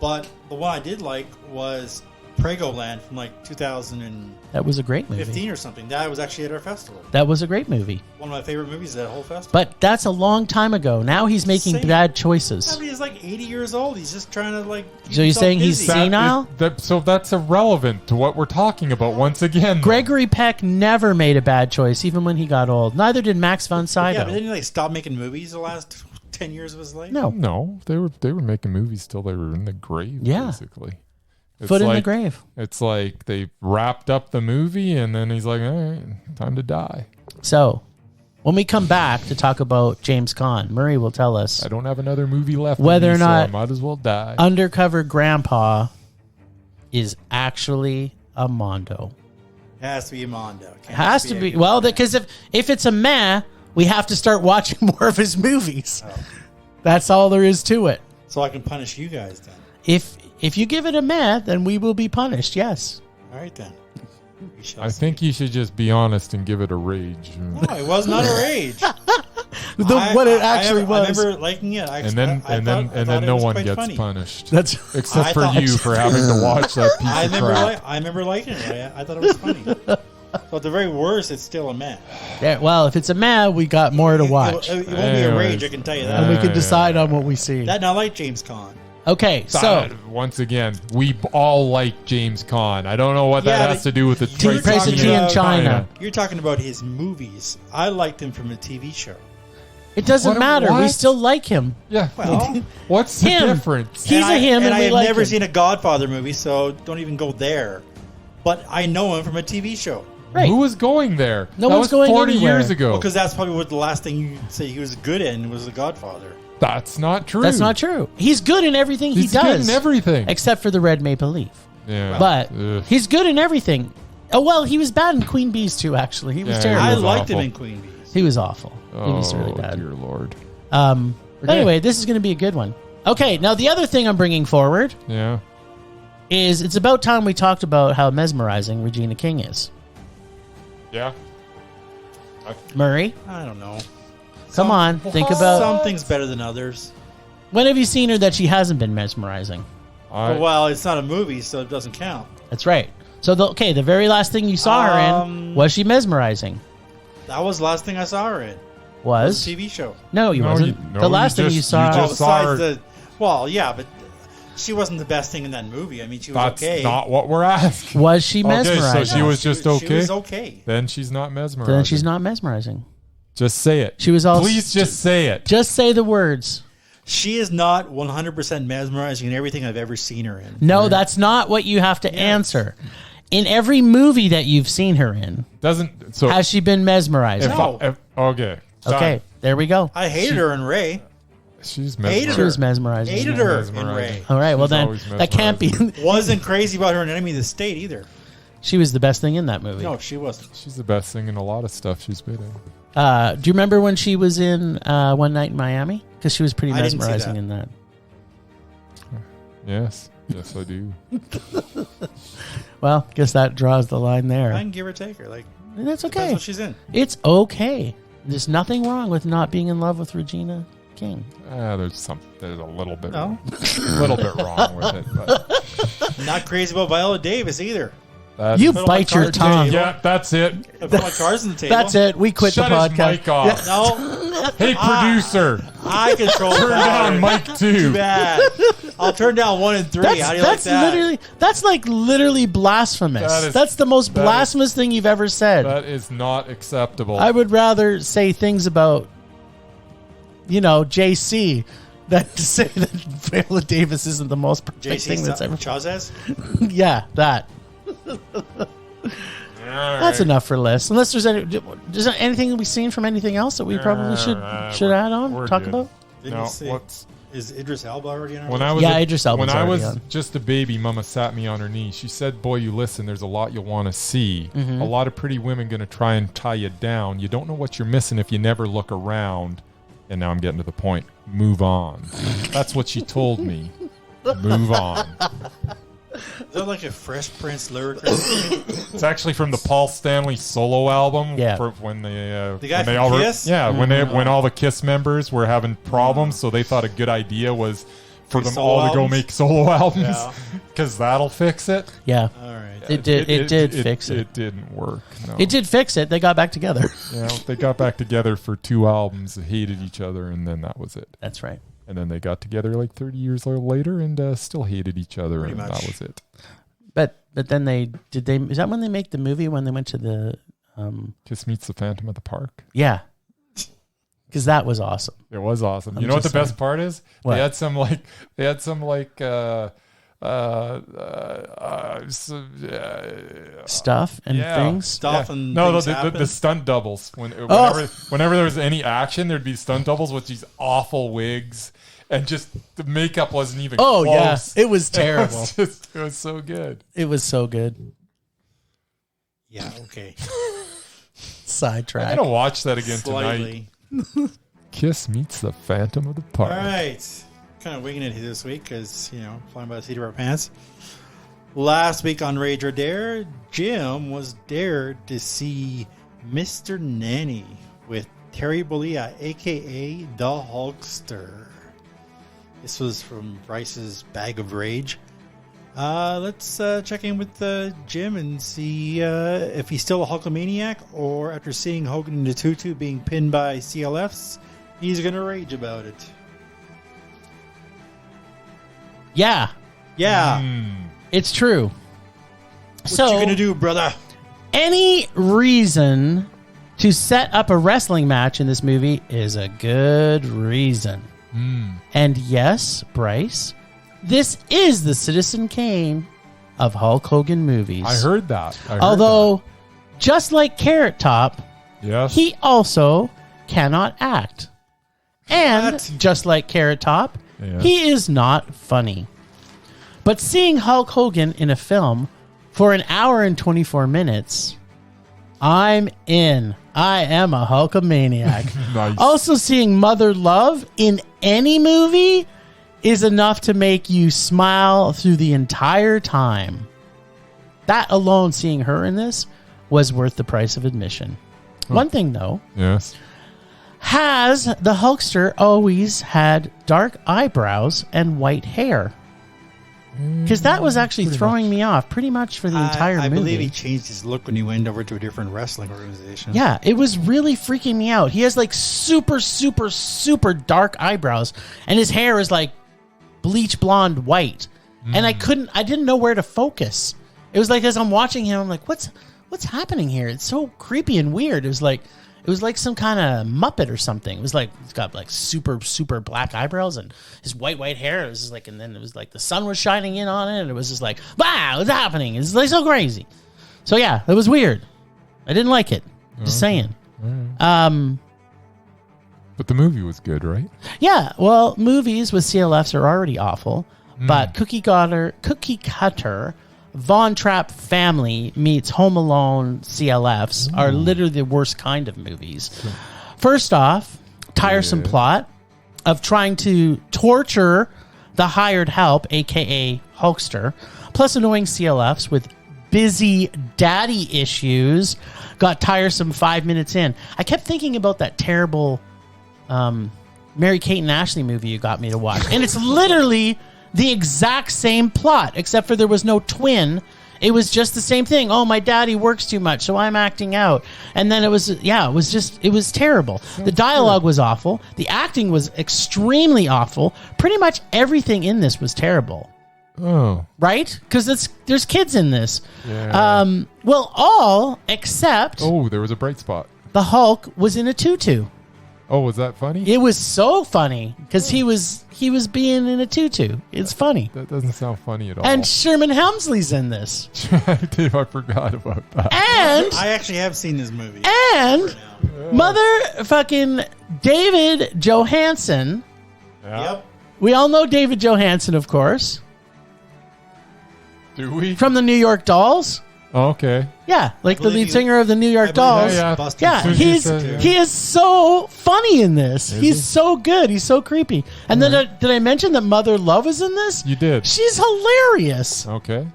But the one I did like was Pregoland from like 2015 That was a great movie. or something. That was actually at our festival. That was a great movie. One of my favorite movies at that whole festival. But that's a long time ago. Now he's making Same. bad choices. I mean, he's like 80 years old. He's just trying to like. keep So you're himself saying he's busy. seen- senile? So that's irrelevant to what we're talking about once again. Gregory Peck never made a bad choice, even when he got old. Neither did Max von Yeah, but Sydow. didn't he like stop making movies the last 10 years of his life? No. No, they were making movies till they were in the grave, Yeah. basically. It's Foot in the like- grave. It's like they wrapped up the movie and then he's like, all right, time to die. So, when we come back to talk about James Caan, Murray will tell us I don't have another movie left. Whether in me, or so not I might as well die. Undercover Grandpa is actually a Mondo. It has to be a Mondo. It has to be. Well, because if it's a meh, we have to start watching more of his movies. Oh. That's all there is to it. So I can punish you guys then. If you give it a meh, then we will be punished. Yes. All right then. We shall I see. think you should just be honest and give it a rage. No, it was not a rage. What it actually was. I remember liking it. I And then thought it no was one quite gets funny. punished. That's Except I for thought- you for having to watch that piece I of remember, crap. I remember liking it. I thought it was funny. So at the very worst, it's still a meh. yeah, well, if it's a meh, we got more to watch, It won't be a rage, I can tell you and that. we can decide on what we see. That not like James Caan. Okay, so once again, we all like James Caan. I don't know what Yeah, that has but to do with the you're Praise the talking Tea in about- China. You're talking about his movies. I liked him from a TV show. It doesn't What- matter. We what? still like him. Yeah. Well, What's the Him. difference? He's a him, and I we have like never him. seen a Godfather movie, so don't even go there. But I know him from a TV show. Right. Who was going there? No that one's was going 40 anywhere. years ago. Because that's probably what the last thing you say he was good in was The Godfather. That's not true. That's not true. He's good in everything He's he does. good in everything. Except for the Red Maple Leaf. Yeah. But Ugh. he's good in everything. Oh, well, he was bad in Queen Bees too, actually. He was Yeah, terrible. He I was liked him awful. in Queen Bees. He was awful. He was Oh, really bad. dear Lord. But Okay. anyway, this is going to be a good one. Okay, now the other thing I'm bringing forward Yeah. is it's about time we talked about how mesmerizing Regina King is. Yeah. Murray, I don't know. come on. Think about Some things better than others. when have you seen her that she hasn't been mesmerizing? Well, it's not a movie, so it doesn't count. That's right. So, the very last thing you saw her in, was she mesmerizing? That was the last thing I saw her in. It Was? a TV show. No, you No, wasn't. you- no, the last you thing you just- saw... you Well, just saw besides her- the... Well, yeah, but she wasn't the best thing in that movie. I mean, she was That's okay. not what we're asking. was she Okay, mesmerizing? so she was just She okay? was okay. Then she's not mesmerizing. Then she's not mesmerizing. Just say it. She was all... Please just say it. Just say the words. She is not 100% mesmerizing in everything I've ever seen her in. No, that's not what you have to answer. In every movie that you've seen her in, Doesn't so has she been mesmerizing? No. okay. Done. Okay, there we go. I hated her in Ray. She's She was mesmerizing. Hated her in Ray. All right, well She's then always that can't be. Wasn't crazy about her in Enemy of the State either. She was the best thing in that movie. No, she wasn't. She's the best thing in a lot of stuff she's been in. Do you remember when she was in One Night in Miami? Because she was pretty I didn't see mesmerizing that. in that. Yes, I do. Well, guess that draws the line there. I can give or take her. Like, That's depends okay. what she's in. It's okay. There's nothing wrong with not being in love with Regina King. There's a little bit, No. wrong with it. But Not crazy about Viola Davis either. that You is- bite your tongue. Yeah, that's it. I put my cards on the table. That's it. We quit Shut the his podcast. mic off. No, Hey, producer, I control turn down mic Too 2. bad. I'll turn down 1 and 3. How do you like that? That's like literally blasphemous. That's the most blasphemous thing you've ever said. That is not acceptable. I would rather say things about, JC than to say that Viola Davis isn't the most perfect thing that's ever. Chazes? Yeah, that. That's enough for lists. Unless there's anything we've seen from anything else that we probably should add on, talk good. about. Didn't you say, is Idris Elba already on our When list? I was Idris Elba's when I already was on. just a baby, Mama sat me on her knee. She said, "Boy, you listen. There's a lot you'll want to see. Mm-hmm. A lot of pretty women going to try and tie you down. You don't know what you're missing if you never look around." And now I'm getting to the point. Move on. That's what she told me. Move on. Is that like a Fresh Prince lyric? Or something? It's actually from the Paul Stanley solo album. Yeah. For when they The guy when they from all Kiss? yeah when all the Kiss members were having problems, so they thought a good idea was for Make them solo all to go albums? make solo albums Yeah. because that'll fix it. Yeah, All right. it did fix it. It didn't work. No. It did fix it. They got back together. They got back together for 2 albums, hated each other, and then that was it. That's right. And then they got together like 30 years later and still hated each other, Pretty and much. that was it. But then is that when they make the movie when they went to the Kiss Meets the Phantom at the Park. yeah, because that was awesome. It was awesome. I'm You know what the just best part is? What? They had some Stuff and things. Stuff and no, things the happen? stunt doubles. Whenever there was any action, there'd be stunt doubles with these awful wigs, and just the makeup wasn't even. Oh close. yeah, it was terrible. It was so good. It was so good. Yeah, okay. I'm Sidetrack. gonna watch that again tonight. Slightly. Kiss Meets the Phantom of the Park. All right. Kind of winging it this week because, flying by the seat of our pants. Last week on Rage or Dare, Jim was dared to see Mr. Nanny with Terry Bollea, a.k.a. the Hulkster. This was from Bryce's Bag of Rage. Let's check in with Jim and see if he's still a Hulkamaniac, or after seeing Hogan in the tutu being pinned by CLFs, he's going to rage about it. Yeah, Yeah. it's true. What So you going to do, brother? any reason to set up a wrestling match in this movie is a good reason. And yes, Bryce, this is the Citizen Kane of Hulk Hogan movies. I heard that. Although, just like Carrot Top, yes, he also cannot act. And What? just like Carrot Top, Yeah. he is not funny. But seeing Hulk Hogan in a film for an hour and 24 minutes, I'm in. I am a Hulkamaniac. Nice. Also, seeing Mother Love in any movie is enough to make you smile through the entire time. That alone, seeing her in this, was worth the price of admission. One thing, though, yes. has the Hulkster always had dark eyebrows and white hair? Because that was actually throwing me off pretty much for the entire I movie. believe he changed his look when he went over to a different wrestling organization. Yeah, it was really freaking me out. He has like super, super, super dark eyebrows, and his hair is like bleach blonde white. And I didn't know where to focus. It was like as I'm watching him, I'm like, what's happening here? It's so creepy and weird. It was like some kind of Muppet or something. It was like he's got like super, super black eyebrows and his white hair. It was just like, and then it was like the sun was shining in on it, and it was just like, wow, what's happening? It's like so crazy. So yeah, it was weird. I didn't like it. Just saying. But the movie was good, right? Yeah, well, movies with CLFs are already awful, but Cookie Cutter, Von Trapp Family meets Home Alone CLFs are literally the worst kind of movies. First off, tiresome plot of trying to torture the hired help, aka Hulkster, plus annoying CLFs with busy daddy issues. Got tiresome 5 minutes in. I kept thinking about that terrible Mary-Kate and Ashley movie you got me to watch. And it's literally the exact same plot, except for there was no twin. It was just the same thing. Oh, my daddy works too much, so I'm acting out. And then it was terrible. The dialogue was awful. The acting was extremely awful. Pretty much everything in this was terrible. Oh. Right? Because there's kids in this. Yeah. Well, all except Oh, there was a bright spot. the Hulk was in a tutu. Oh, was that funny? It was so funny because he was being in a tutu. It's funny. That doesn't sound funny at all. And Sherman Hemsley's in this. I forgot about that. And I actually have seen this movie. and motherfucking David Johansen. Yeah. Yep. We all know David Johansen, of course, Do we? from the New York Dolls. Oh, okay. Yeah, like the believe lead he- singer of the New York I believe Dolls. he's Yeah, Boston Yeah, Soon as Studios. you said- he is so funny in this. Is He's he? so good. He's so creepy. And then did I mention that Mother Love is in this? You did. She's hilarious. Okay.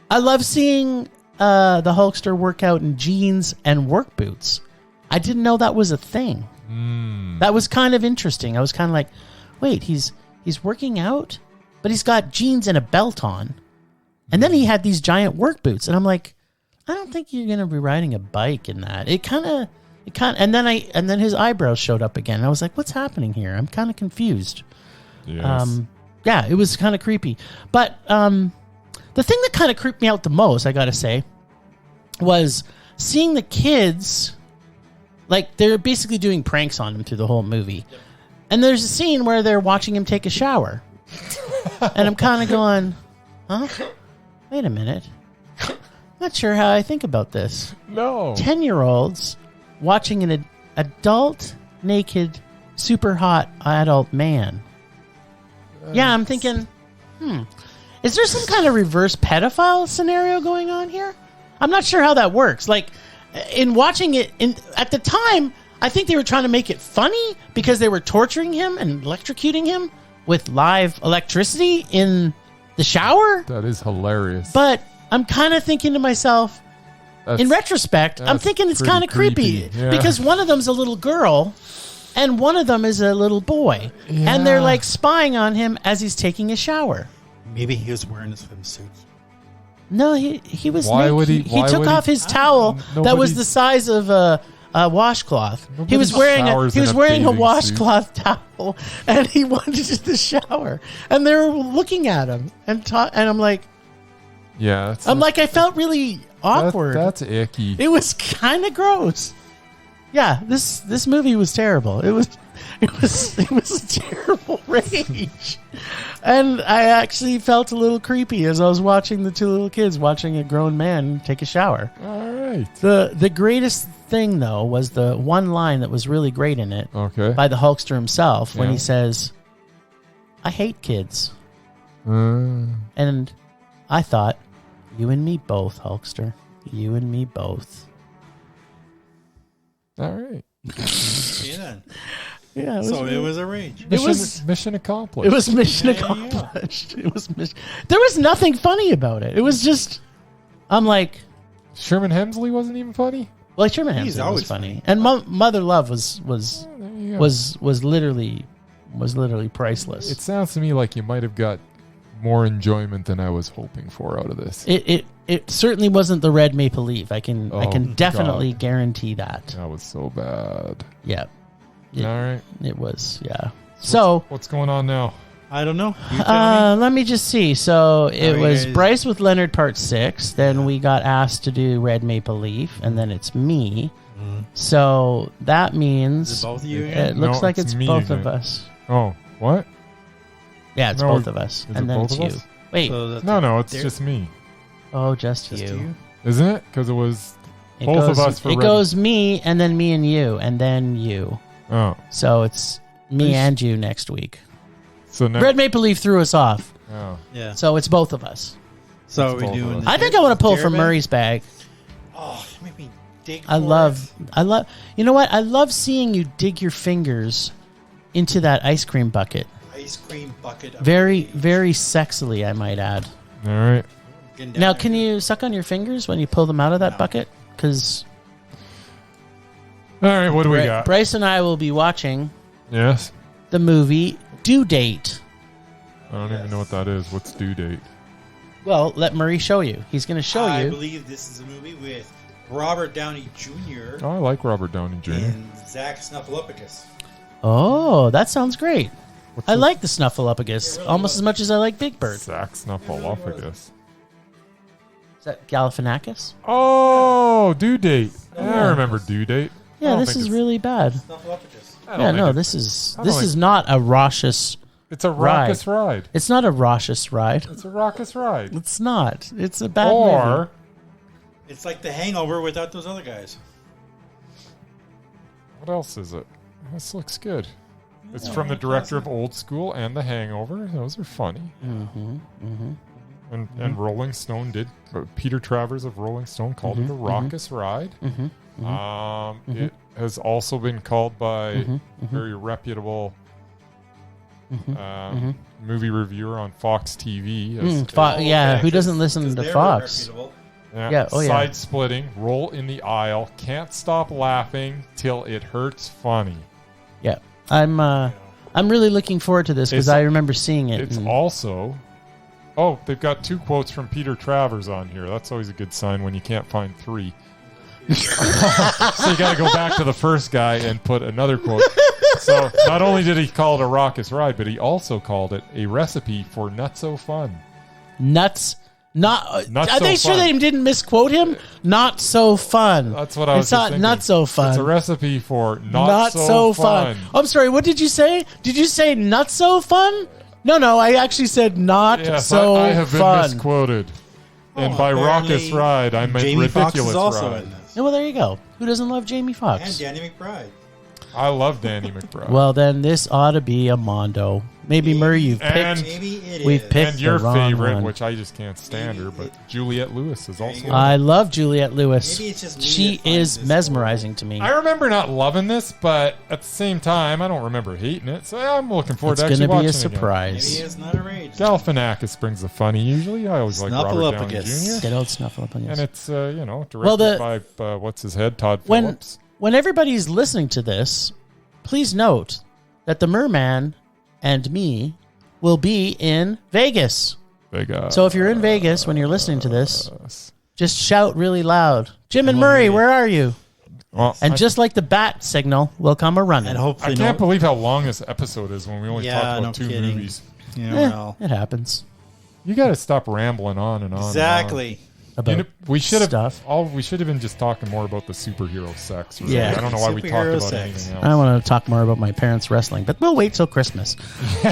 I love seeing the Hulkster work out in jeans and work boots. I didn't know that was a thing. That was kind of interesting. I was kind of like, wait, he's working out, but he's got jeans and a belt on. And then he had these giant work boots. And I'm like, I don't think you're going to be riding a bike in that. And then his eyebrows showed up again. I was like, what's happening here? I'm kind of confused. Yes. Yeah, it was kind of creepy. But the thing that kind of creeped me out the most, I got to say, was seeing the kids, like they're basically doing pranks on him through the whole movie. And there's a scene where they're watching him take a shower. And I'm kind of going, huh? Wait a minute. Not sure how I think about this. No. 10-year-olds watching an adult, naked, super hot adult man. Yeah, I'm thinking, is there some kind of reverse pedophile scenario going on here? I'm not sure how that works. Like, in watching it, at the time, I think they were trying to make it funny because they were torturing him and electrocuting him with live electricity in the shower. That is hilarious. But I'm kind of thinking to myself, in retrospect, I'm that's thinking it's pretty kind of creepy creepy. Yeah. because one of them's a little girl and one of them is a little boy. And they're Yeah. like spying on him as he's taking a shower. Maybe he was wearing his swimsuit. No, he was Why naked. would he- He why took would off he- his towel that was Nobody- the size of a washcloth. He Nobody was wearing showers he was in a wearing a bathing washcloth towel and he wanted to the shower. And they were looking at him and I'm like yeah. I felt really awkward. That's icky. It was kind of gross. Yeah, this movie was terrible. It was a terrible rage. And I actually felt a little creepy as I was watching the two little kids watching a grown man take a shower. All right. The greatest thing though was the one line that was really great in it Okay. by the Hulkster himself when Yeah. he says, "I hate kids." Uh, And I thought, you and me both, Hulkster. You and me both. all right. Yeah. Then. Yeah, So it was a rage. Mission accomplished. It was mission Yeah, yeah. accomplished. It was there was nothing funny about it. It was just, I'm like, Sherman Hemsley wasn't even funny. well, Sherman He's Hemsley was always funny, and Mother Love was There you go. was literally priceless. It sounds to me like you might have got more enjoyment than I was hoping for out of this. It certainly wasn't the red maple leaf. I can Oh, definitely God. guarantee that. That was so bad. Yeah, It- All right. it was. Yeah. So. What's going on now? I don't know. You tell me. Let me just see. So it you was guys- Bryce with Leonard part 6. Then we got asked to do Red Maple Leaf, and then it's me. So that means Is it both of you it again? looks No, like it's it's me both of again. us. Oh, what? Yeah, it's No, both of us, is and it then both it's of you. us? Wait, So that's No, it's there- just me. oh, just just you. you. Isn't it? Because it was It both goes, of us for it Red. goes me, and then me and you, and then you. Oh. So it's me and you next week. So Red Maple Leaf threw us off. Oh. Yeah. So it's both of us. So It's we both of doing. us. I think I want to pull from Jeremy? Murray's bag. Oh, make me dig. I love. You know what? I love seeing you dig your fingers into that ice cream bucket. Ice cream bucket. Of Very, rage. very sexily, I might add. All right. Getting down Now, there. can you suck on your fingers when you pull them out of that No. bucket? Because All right. What do we got? Bryce and I will be watching Yes. the movie Due Date. I don't even know what that is. What's due date? Well, let Murray show you. He's going to show I you. believe this is a movie with Robert Downey Jr. Oh, I like Robert Downey Jr. and Zach Snuffleupagus. Oh, that sounds great. What's I the- like the Snuffleupagus really almost was. as much as I like Big Bird. Zach Snuffleupagus. Is that Galifianakis? Oh, due date. Yeah, Yeah. I remember due date. I Yeah, don't this think is it's- really bad. Snuffleupagus. I don't Yeah, think no, it- this is I don't think- not a raucous. It's a raucous ride. It's not a raucous ride. It's a raucous ride. It's not. It's a bad movie. Or It's like The Hangover without those other guys. what else is it? This looks good. It's from the director of Old School and The Hangover. Those are funny. And Rolling Stone did. Peter Travers of Rolling Stone called it a raucous ride. It has also been called by a very reputable movie reviewer on Fox TV. Yeah, who doesn't 'cause listen to they're Fox? reputable. Yeah, oh, yeah. Side splitting, roll in the aisle, can't stop laughing till it hurts funny. Yeah, I'm really looking forward to this because It's- I remember seeing it. It's and- also. Oh, they've got 2 quotes from Peter Travers on here. That's always a good sign when you can't find 3. So you got to go back to the first guy and put another quote. So not only did he call it a raucous ride, but he also called it a recipe for nutso fun. nuts. Not. Not Are so they sure fun. they didn't misquote him? Not so fun. That's what I was It's just not thinking. not so fun. It's a recipe for not so fun. Oh, I'm sorry. What did you say? Did you say not so fun? No. I actually said not Yes, so I have been fun. misquoted. And by apparently raucous ride, I meant Jamie Foxx ridiculous is also ride. in this. Yeah, well, there you go. Who doesn't love Jamie And Foxx? Danny McBride. I love Danny McBride. Well, then this ought to be a Mondo. Maybe Murray, you've And- picked. Maybe it We've is. picked and your the wrong favorite, one. which I just can't stand her, but Juliette Lewis is also. you go. I love Juliette Lewis. Maybe it's just me She that finds is this mesmerizing to me. I remember not loving this, but at the same time, I don't remember hating it. So I'm looking forward It's to going actually to be watching a it again. surprise. Maybe it's not a rage. Galifianakis brings the funny usually. I always like Robert Downey Snuffleupagus. Jr. Get old Snuffleupagus. And it's directed Well, by what's his head, Todd when Phillips. when everybody's listening to this, please note that the Merman and me will be in Vegas. So if you're in Vegas when you're listening to this, just shout really loud. Jim and Murray, where are you? Well, And I, just like the bat signal, we'll come a running. And I hopefully can't believe how long this episode is when we only Yeah, talk about no 2 kidding. movies. Yeah, Eh, well, it happens. You got to stop rambling on and on. exactly. About And on. We should have stuff. We should have been just talking more about the superhero sex. Really. Yeah. I don't know why we talked Superhero about sex. anything else. I want to talk more about my parents wrestling, but we'll wait till Christmas.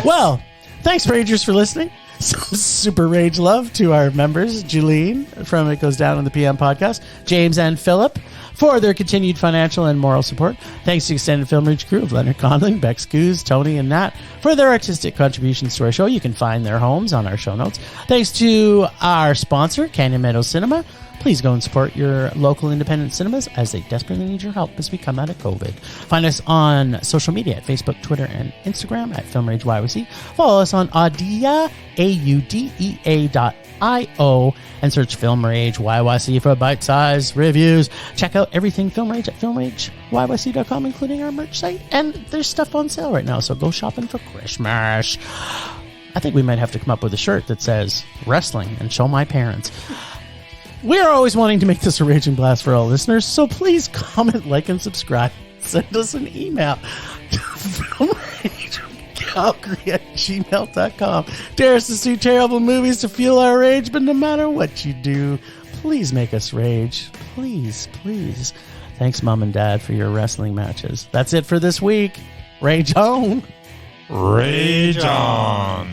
Well, thanks, Ragers, for listening. Some super rage love to our members, Julene from It Goes Down on the PM podcast, James and Philip, for their continued financial and moral support. Thanks to the extended Film Rage crew of Leonard Conlon, Bex Goose, Tony, and Nat for their artistic contributions to our show. You can find their homes on our show notes. Thanks to our sponsor, Canyon Meadows Cinema. Please go and support your local independent cinemas as they desperately need your help as we come out of COVID. Find us on social media at Facebook, Twitter, and Instagram at Film Rage YYC. Follow us on Audea, AUDEA.io, and search Film Rage YYC for bite-sized reviews. Check out everything Film Rage at filmrageyyc.com, including our merch site. And there's stuff on sale right now, so go shopping for Christmas. I think we might have to come up with a shirt that says wrestling and show my parents. We are always wanting to make this a raging blast for all listeners, so please comment, like, and subscribe. Send us an email to filmragecalgary@gmail.com. Dare us to see terrible movies to fuel our rage, but no matter what you do, please make us rage. Please, please. Thanks, Mom and Dad, for your wrestling matches. That's it for this week. Rage on. Rage on.